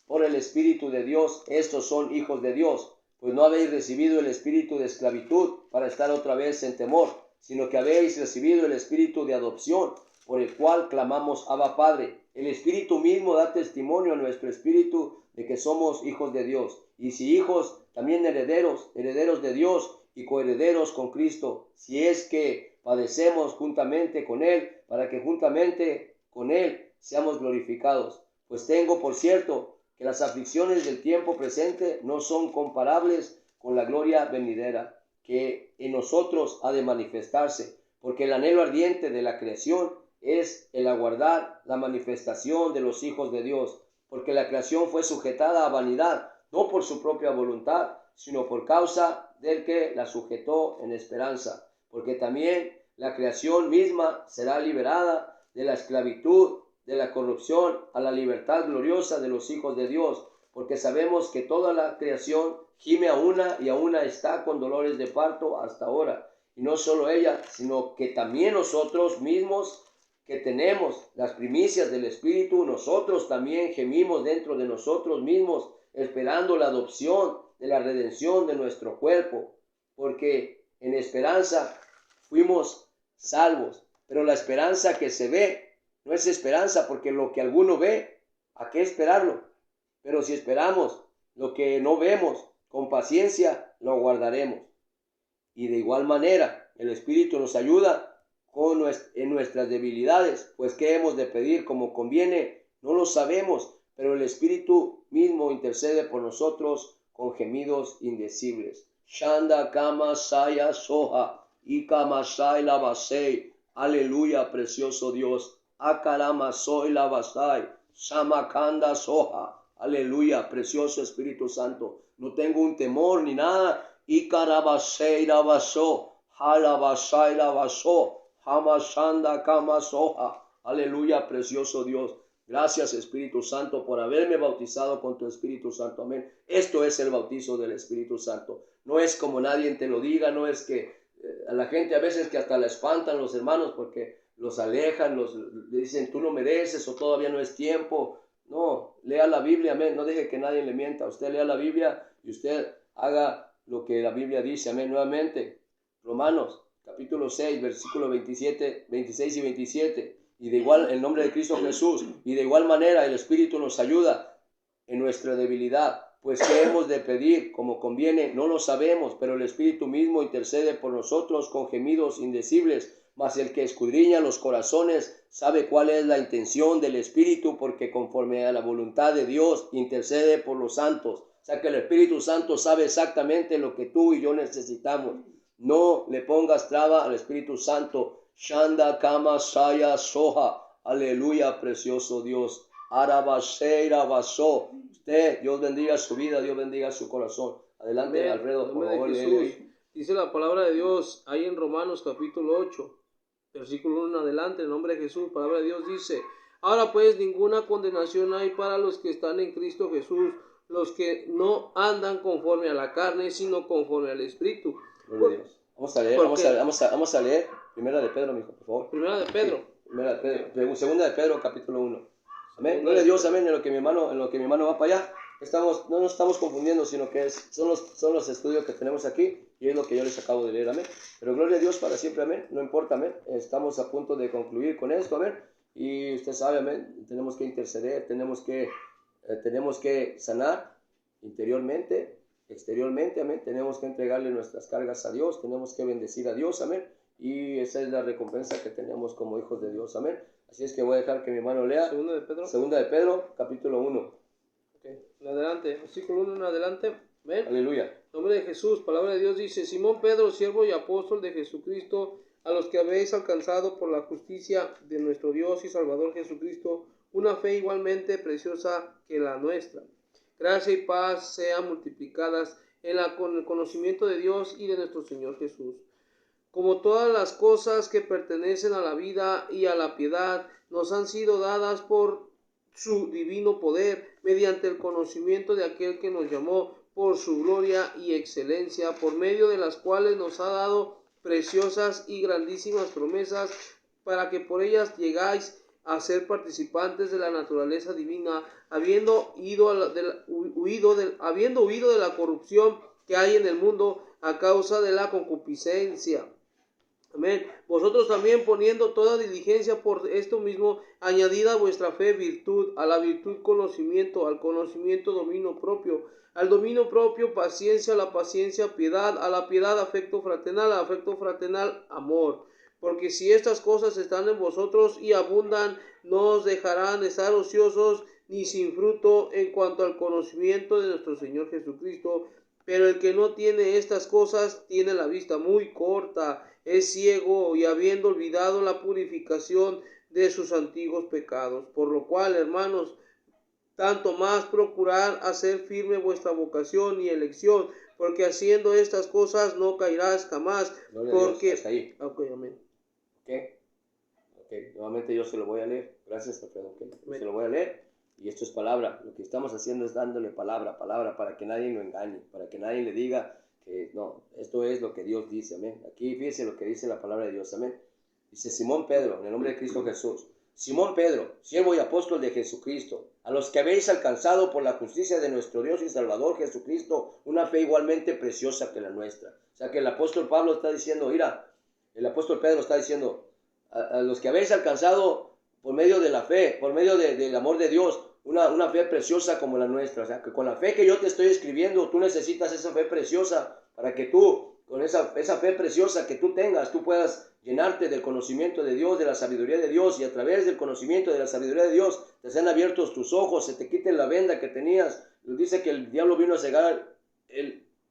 por el Espíritu de Dios, estos son hijos de Dios. Pues no habéis recibido el espíritu de esclavitud para estar otra vez en temor, sino que habéis recibido el espíritu de adopción, por el cual clamamos Abba Padre. El Espíritu mismo da testimonio a nuestro espíritu de que somos hijos de Dios. Y si hijos, también herederos, herederos de Dios y coherederos con Cristo, si es que padecemos juntamente con Él, para que juntamente con Él seamos glorificados. Pues tengo por cierto que las aflicciones del tiempo presente no son comparables con la gloria venidera, que en nosotros ha de manifestarse, porque el anhelo ardiente de la creación es el aguardar la manifestación de los hijos de Dios, porque la creación fue sujetada a vanidad, no por su propia voluntad, sino por causa del que la sujetó en esperanza, porque también la creación misma será liberada de la esclavitud de la corrupción a la libertad gloriosa de los hijos de Dios, porque sabemos que toda la creación gime a una y a una está con dolores de parto hasta ahora, y no solo ella, sino que también nosotros mismos que tenemos las primicias del Espíritu, nosotros también gemimos dentro de nosotros mismos, esperando la adopción de la redención de nuestro cuerpo, porque en esperanza fuimos salvos, pero la esperanza que se ve no es esperanza, porque lo que alguno ve, ¿a qué esperarlo? Pero si esperamos lo que no vemos, con paciencia lo guardaremos. Y de igual manera, el Espíritu nos ayuda en nuestras debilidades, pues ¿qué hemos de pedir como conviene? No lo sabemos, pero el Espíritu mismo intercede por nosotros con gemidos indecibles. Shanda kama saya soha, y kama sai la basei. Aleluya, precioso Dios. Akarama soy la basai, samakanda soha. Aleluya, precioso Espíritu Santo. No tengo un temor ni nada. Ikarabasei la baso, halabasai la baso, hamasanda kama soha. Aleluya, precioso Dios. Gracias, Espíritu Santo, por haberme bautizado con tu Espíritu Santo. Amén. Esto es el bautizo del Espíritu Santo. No es como nadie te lo diga, no es que a la gente a veces que hasta la espantan los hermanos porque los alejan, le dicen, tú no mereces o todavía no es tiempo. No, lea la Biblia, amén. No deje que nadie le mienta. Usted lea la Biblia y usted haga lo que la Biblia dice, amén. Nuevamente, Romanos, capítulo 6, versículos 27, 26 y 27. Y de igual, en nombre de Cristo Jesús, y de igual manera el Espíritu nos ayuda en nuestra debilidad. Pues qué hemos de pedir como conviene, no lo sabemos, pero el Espíritu mismo intercede por nosotros con gemidos indecibles. Mas el que escudriña los corazones sabe cuál es la intención del Espíritu, porque conforme a la voluntad de Dios intercede por los santos. O sea que el Espíritu Santo sabe exactamente lo que tú y yo necesitamos. No le pongas traba al Espíritu Santo. Shanda Kama Saya Soha. Aleluya, precioso Dios. Arabaseira Baso. Usted, Dios bendiga su vida, Dios bendiga su corazón. Adelante, amén. Alfredo, por favor. Dice la palabra de Dios ahí en Romanos capítulo 8. Versículo 1 en adelante, en nombre de Jesús, palabra de Dios dice: ahora pues ninguna condenación hay para los que están en Cristo Jesús, los que no andan conforme a la carne, sino conforme al Espíritu. Vamos a leer, vamos a leer Primera de Pedro, mijo, por favor. Primera de Pedro. Sí, Primera de Pedro, Segunda de Pedro, capítulo 1. Amén. Gloria a Dios, amén. En lo que mi hermano va para allá. No nos estamos confundiendo, sino que son los estudios que tenemos aquí y es lo que yo les acabo de leer, amén. Pero gloria a Dios para siempre, amén. No importa, amén. Estamos a punto de concluir con esto, amén. Y usted sabe, amén. Tenemos que interceder, tenemos que sanar interiormente, exteriormente, amén. Tenemos que entregarle nuestras cargas a Dios, tenemos que bendecir a Dios, amén. Y esa es la recompensa que tenemos como hijos de Dios, amén. Así es que voy a dejar que mi hermano lea Segunda de Pedro, capítulo 1. En adelante, versículo 1 en adelante. ¿Ven? Aleluya. En nombre de Jesús, palabra de Dios dice: Simón Pedro, siervo y apóstol de Jesucristo, a los que habéis alcanzado por la justicia de nuestro Dios y Salvador Jesucristo, una fe igualmente preciosa que la nuestra. Gracia y paz sean multiplicadas con el conocimiento de Dios y de nuestro Señor Jesús. Como todas las cosas que pertenecen a la vida y a la piedad nos han sido dadas por su divino poder, mediante el conocimiento de aquel que nos llamó por su gloria y excelencia, por medio de las cuales nos ha dado preciosas y grandísimas promesas, para que por ellas llegáis a ser participantes de la naturaleza divina, habiendo huido de la corrupción que hay en el mundo a causa de la concupiscencia. Amén. Vosotros también, poniendo toda diligencia por esto mismo, añadid a vuestra fe virtud, a la virtud conocimiento, al conocimiento dominio propio, al dominio propio paciencia, a la paciencia piedad, a la piedad afecto fraternal, al afecto fraternal amor. Porque si estas cosas están en vosotros y abundan, no os dejarán estar ociosos ni sin fruto en cuanto al conocimiento de nuestro Señor Jesucristo. Pero el que no tiene estas cosas tiene la vista muy corta, es ciego, y habiendo olvidado la purificación de sus antiguos pecados. Por lo cual, hermanos, tanto más procurar hacer firme vuestra vocación y elección, porque haciendo estas cosas no caerás jamás. Porque hasta ahí. Okay, amén. Okay. Nuevamente yo se lo voy a leer. Gracias, Alfredo. Se lo voy a leer. Y esto es palabra. Lo que estamos haciendo es dándole palabra, para que nadie lo engañe, para que nadie le diga que no, esto es lo que Dios dice, amén. Aquí fíjese lo que dice la palabra de Dios, amén. Dice: Simón Pedro, en el nombre de Cristo Jesús. Simón Pedro, siervo y apóstol de Jesucristo, a los que habéis alcanzado por la justicia de nuestro Dios y Salvador Jesucristo, una fe igualmente preciosa que la nuestra. O sea que el apóstol Pablo está diciendo, mira, el apóstol Pedro está diciendo, a los que habéis alcanzado por medio de la fe, por medio del amor de Dios, una fe preciosa como la nuestra. O sea, que con la fe que yo te estoy escribiendo, tú necesitas esa fe preciosa para que tú, con esa fe preciosa que tú tengas, tú puedas llenarte del conocimiento de Dios, de la sabiduría de Dios, y a través del conocimiento de la sabiduría de Dios te sean abiertos tus ojos, se te quite la venda que tenías. Dice que el diablo vino a cegar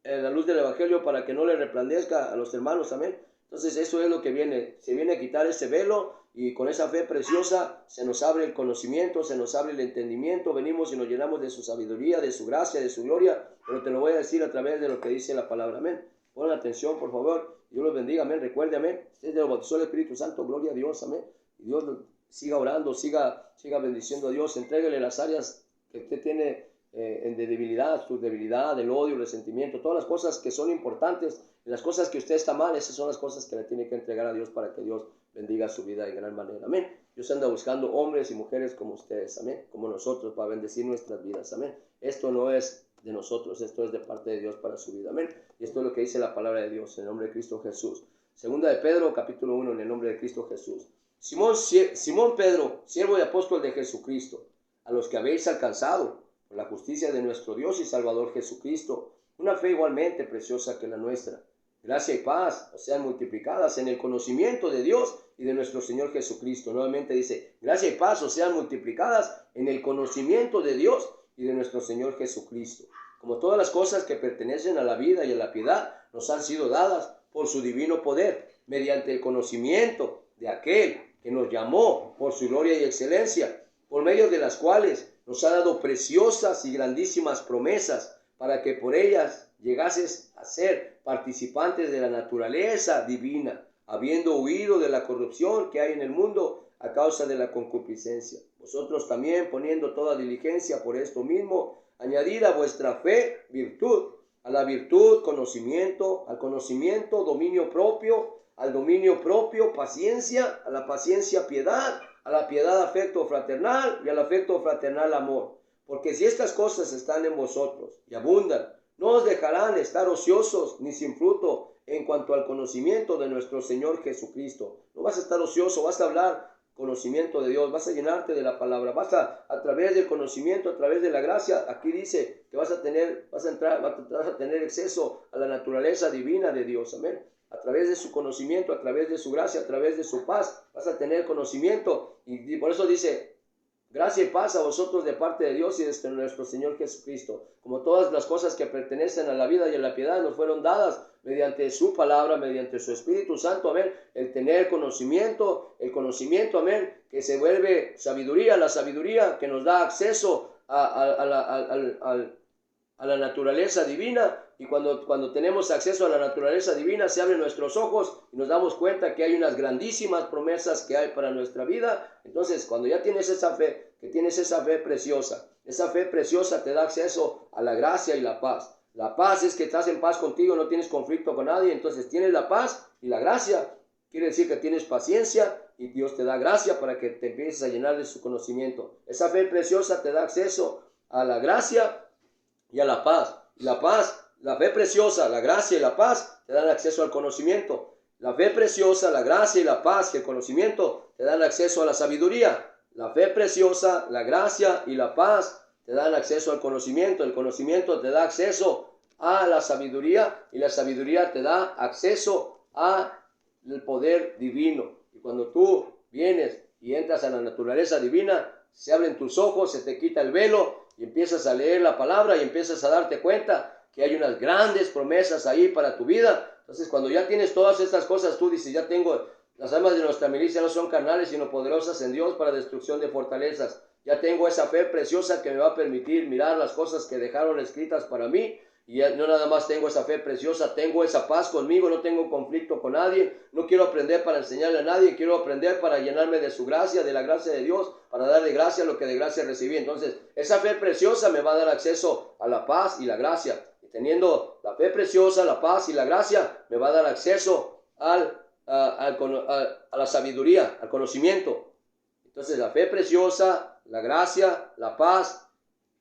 la luz del evangelio para que no le resplandezca a los hermanos, amén. Entonces eso es lo que viene, se viene a quitar ese velo, y con esa fe preciosa se nos abre el conocimiento, se nos abre el entendimiento, venimos y nos llenamos de su sabiduría, de su gracia, de su gloria. Pero te lo voy a decir a través de lo que dice la palabra, amén. Pongan atención, por favor. Dios los bendiga, amén. Recuerde, amén. Usted lo bautizó el Espíritu Santo, gloria a Dios, amén. Y Dios siga orando, siga bendiciendo a Dios. Entréguele las áreas que usted tiene de debilidad, su debilidad, el odio, el resentimiento, todas las cosas que son importantes Y las cosas que usted está mal, esas son las cosas que le tiene que entregar a Dios para que Dios bendiga su vida de gran manera. Amén. Dios anda buscando hombres y mujeres como ustedes, amén, como nosotros, para bendecir nuestras vidas, amén. Esto no es de nosotros, esto es de parte de Dios para su vida, amén. Y esto es lo que dice la palabra de Dios en el nombre de Cristo Jesús. Segunda de Pedro, capítulo 1, en el nombre de Cristo Jesús. Simón Pedro, siervo y apóstol de Jesucristo, a los que habéis alcanzado por la justicia de nuestro Dios y Salvador Jesucristo, una fe igualmente preciosa que la nuestra. Gracia y paz sean multiplicadas en el conocimiento de Dios y de nuestro Señor Jesucristo. Nuevamente dice, gracia y paz sean multiplicadas en el conocimiento de Dios y de nuestro Señor Jesucristo. Como todas las cosas que pertenecen a la vida y a la piedad nos han sido dadas por su divino poder, mediante el conocimiento de aquel que nos llamó por su gloria y excelencia, por medio de las cuales nos ha dado preciosas y grandísimas promesas, para que por ellas llegases a ser participantes de la naturaleza divina, habiendo huido de la corrupción que hay en el mundo a causa de la concupiscencia. Vosotros también, poniendo toda diligencia por esto mismo, añadid a vuestra fe virtud, a la virtud conocimiento, al conocimiento dominio propio, al dominio propio paciencia, a la paciencia piedad, a la piedad afecto fraternal y al afecto fraternal amor. Porque si estas cosas están en vosotros y abundan, no os dejarán estar ociosos ni sin fruto en cuanto al conocimiento de nuestro Señor Jesucristo. No vas a estar ocioso, vas a hablar conocimiento de Dios, vas a llenarte de la palabra, vas a través del conocimiento, a través de la gracia. Aquí dice que vas a tener acceso a la naturaleza divina de Dios, amén. A través de su conocimiento, a través de su gracia, a través de su paz, vas a tener conocimiento. Y por eso dice, gracia y paz a vosotros de parte de Dios y de nuestro Señor Jesucristo. Como todas las cosas que pertenecen a la vida y a la piedad nos fueron dadas mediante su palabra, mediante su Espíritu Santo, amén. El tener conocimiento, amén, que se vuelve sabiduría, la sabiduría que nos da acceso a la naturaleza divina. Y cuando tenemos acceso a la naturaleza divina, se abren nuestros ojos y nos damos cuenta que hay unas grandísimas promesas que hay para nuestra vida. Entonces, cuando ya tienes esa fe, que tienes esa fe preciosa te da acceso a la gracia y la paz. La paz es que estás en paz contigo, no tienes conflicto con nadie, entonces tienes la paz y la gracia. Quiere decir que tienes paciencia y Dios te da gracia para que te empieces a llenar de su conocimiento. Esa fe preciosa te da acceso a la gracia y a la paz. Y la paz, la fe preciosa, la gracia y la paz te dan acceso al conocimiento. La fe preciosa, la gracia y la paz y el conocimiento te dan acceso a la sabiduría. La fe preciosa, la gracia y la paz te dan acceso al conocimiento. El conocimiento te da acceso a la sabiduría y la sabiduría te da acceso al poder divino. Y cuando tú vienes y entras a la naturaleza divina, se abren tus ojos, se te quita el velo y empiezas a leer la palabra y empiezas a darte cuenta que hay unas grandes promesas ahí para tu vida. Entonces, cuando ya tienes todas estas cosas, tú dices, ya tengo, las armas de nuestra milicia no son carnales, sino poderosas en Dios para destrucción de fortalezas. Ya tengo esa fe preciosa que me va a permitir mirar las cosas que dejaron escritas para mí. Y no nada más tengo esa fe preciosa, tengo esa paz conmigo, no tengo conflicto con nadie, no quiero aprender para enseñarle a nadie, quiero aprender para llenarme de su gracia, de la gracia de Dios, para darle gracia a lo que de gracia recibí. Entonces, esa fe preciosa me va a dar acceso a la paz y la gracia. Y teniendo la fe preciosa, la paz y la gracia, me va a dar acceso a la sabiduría, al conocimiento. Entonces, la fe preciosa, la gracia, la paz,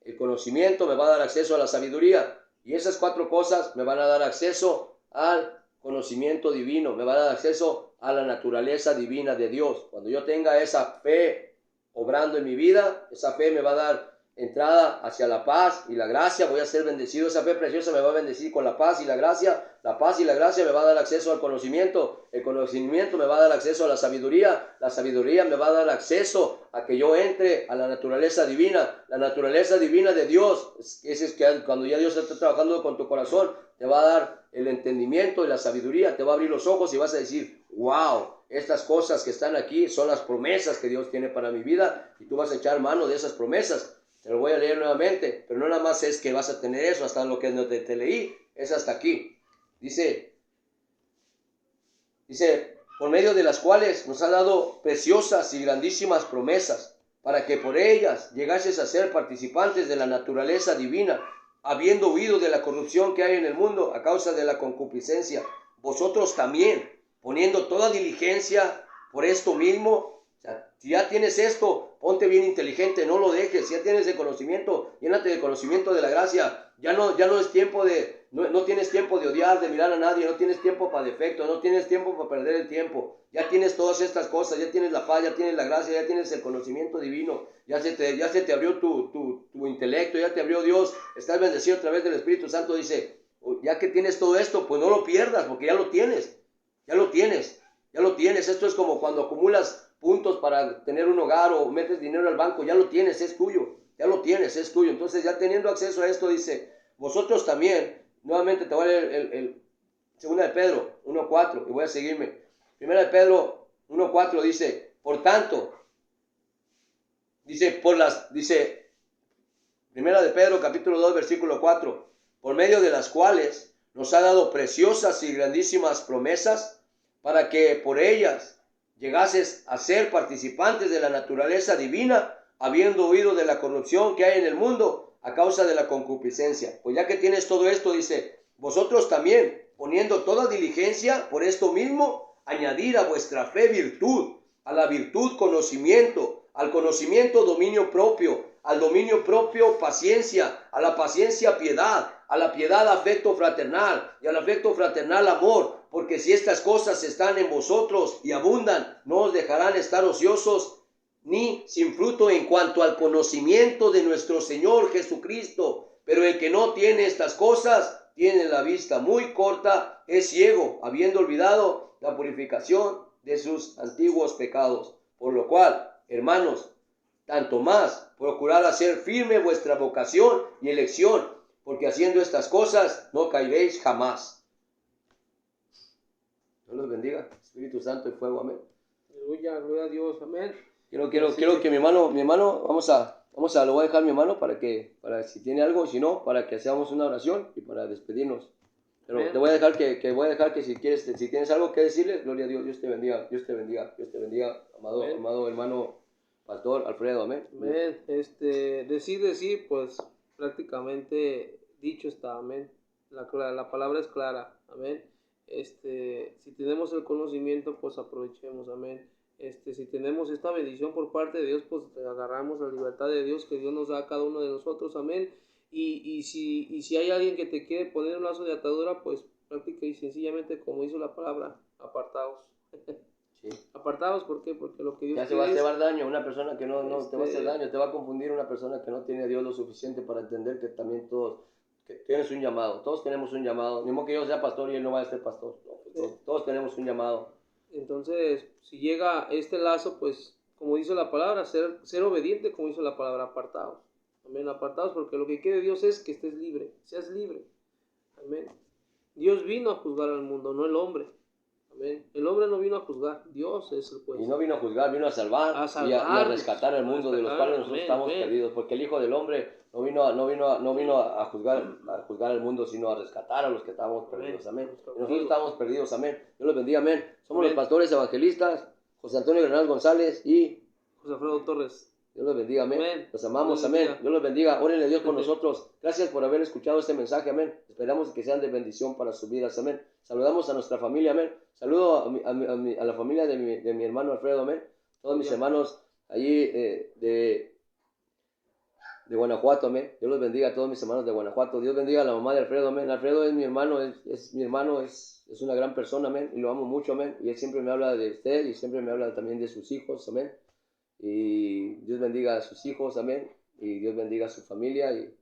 el conocimiento me va a dar acceso a la sabiduría. Y esas cuatro cosas me van a dar acceso al conocimiento divino, me van a dar acceso a la naturaleza divina de Dios. Cuando yo tenga esa fe obrando en mi vida, esa fe me va a dar entrada hacia la paz y la gracia, voy a ser bendecido. Esa fe preciosa me va a bendecir con la paz y la gracia me va a dar acceso al conocimiento, el conocimiento me va a dar acceso a la sabiduría me va a dar acceso a que yo entre a la naturaleza divina de Dios. Es que cuando ya Dios está trabajando con tu corazón, te va a dar el entendimiento y la sabiduría, te va a abrir los ojos y vas a decir, wow, estas cosas que están aquí son las promesas que Dios tiene para mi vida, y tú vas a echar mano de esas promesas. Te lo voy a leer nuevamente, pero no nada más es que vas a tener eso hasta lo que te leí, es hasta aquí. Dice, por medio de las cuales nos ha dado preciosas y grandísimas promesas, para que por ellas llegases a ser participantes de la naturaleza divina, habiendo huido de la corrupción que hay en el mundo a causa de la concupiscencia, vosotros también, poniendo toda diligencia por esto mismo. O sea, si ya tienes esto, ponte bien inteligente, no lo dejes. Si ya tienes el conocimiento, llénate de conocimiento de la gracia. Ya no es tiempo no tienes tiempo de odiar, de mirar a nadie, no tienes tiempo para defecto, no tienes tiempo para perder el tiempo. Ya tienes todas estas cosas, ya tienes la paz, ya tienes la gracia, ya tienes el conocimiento divino, ya se te abrió tu intelecto, ya te abrió Dios, estás bendecido a través del Espíritu Santo. Dice, ya que tienes todo esto, pues no lo pierdas, porque ya lo tienes. Esto es como cuando acumulas puntos para tener un hogar o metes dinero al banco, ya lo tienes, es tuyo. Entonces, ya teniendo acceso a esto, dice, vosotros también, nuevamente te voy a leer el 2 de Pedro 1:4 y voy a seguirme. 1 de Pedro 1:4 dice, por tanto, dice 1 de Pedro capítulo 2 versículo 4, por medio de las cuales nos ha dado preciosas y grandísimas promesas, para que por ellas llegases a ser participantes de la naturaleza divina, habiendo huido de la corrupción que hay en el mundo a causa de la concupiscencia. Pues ya que tienes todo esto, dice, vosotros también, poniendo toda diligencia por esto mismo, añadir a vuestra fe virtud, a la virtud conocimiento, al conocimiento dominio propio, al dominio propio paciencia, a la paciencia piedad, a la piedad afecto fraternal y al afecto fraternal amor, porque si estas cosas están en vosotros y abundan, no os dejarán estar ociosos ni sin fruto en cuanto al conocimiento de nuestro Señor Jesucristo. Pero el que no tiene estas cosas tiene la vista muy corta, es ciego, habiendo olvidado la purificación de sus antiguos pecados. Por lo cual, hermanos, tanto más procurad hacer firme vuestra vocación y elección, porque haciendo estas cosas no caeréis jamás. Dios los bendiga, Espíritu Santo y fuego, amén. Aleluya, gloria a Dios, amén. Quiero que mi hermano, lo voy a dejar mi hermano para si tiene algo, si no, para que hagamos una oración y para despedirnos. Pero amén. Te voy a dejar que si tienes algo que decirles, gloria a Dios, Dios te bendiga, amado hermano Pastor Alfredo, amén. Amén. Decir, pues prácticamente dicho está, amén. La palabra es clara, amén. Si tenemos el conocimiento, pues aprovechemos, amén. Si tenemos esta bendición por parte de Dios, pues agarramos la libertad de Dios que Dios nos da a cada uno de nosotros, amén. Y si hay alguien que te quiere poner un lazo de atadura, pues práctica y sencillamente, como hizo la palabra, apartaos. Sí. Apartados, ¿por qué? Porque lo que Dios ya se va a hacer daño. Una persona que no te va a hacer daño, te va a confundir una persona que no tiene a Dios lo suficiente para entender que también que tienes un llamado. Todos tenemos un llamado. Ni modo que yo sea pastor y él no vaya a ser pastor. Todos tenemos un llamado. Entonces, si llega este lazo, pues, como dice la palabra, ser obediente, como dice la palabra, apartados. Amén, apartados, porque lo que quiere Dios es que estés libre, seas libre. Amén. Dios vino a juzgar al mundo, no el hombre. Amén. El hombre no vino a juzgar, Dios es el juez. Y no vino a juzgar, vino a salvar y a rescatar al mundo de los cuales nosotros estamos perdidos, porque el Hijo del Hombre no vino a juzgar al mundo, sino a rescatar a los que estábamos perdidos, amén. Y nosotros estamos perdidos, amén. Dios los bendiga, amén. Somos los pastores evangelistas, José Antonio Bernal González y José Alfredo Torres. Dios los bendiga, amén. Los amamos, amén. Dios los bendiga. Órenle a Dios por nosotros. Gracias por haber escuchado este mensaje, amén. Esperamos que sean de bendición para sus vidas, amén. Saludamos a nuestra familia, amén. Saludo a la familia de mi hermano Alfredo, amén. Todos mis hermanos allí de Guanajuato, amén. Dios los bendiga a todos mis hermanos de Guanajuato. Dios bendiga a la mamá de Alfredo, amén. Alfredo es mi hermano, es una gran persona, amén. Y lo amo mucho, amén. Y él siempre me habla de usted y siempre me habla también de sus hijos, amén. Y Dios bendiga a sus hijos, amén. Y Dios bendiga a su familia y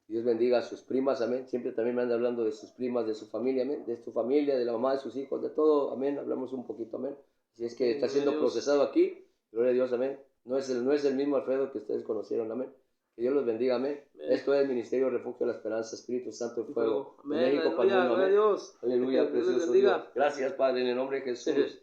Dios bendiga a sus primas, amén. Siempre también me anda hablando de sus primas, de su familia, amén. De su familia, de la mamá de sus hijos, de todo, amén. Hablamos un poquito, amén. Así es que está siendo procesado aquí. Gloria a Dios, amén. No es el mismo Alfredo que ustedes conocieron, amén. Que Dios los bendiga, amén. Esto es el Ministerio Refugio de la Esperanza, Espíritu Santo y Fuego. Amén. México, para el mundo, amén. Aleluya, precioso Dios. Gracias, Padre, en el nombre de Jesús.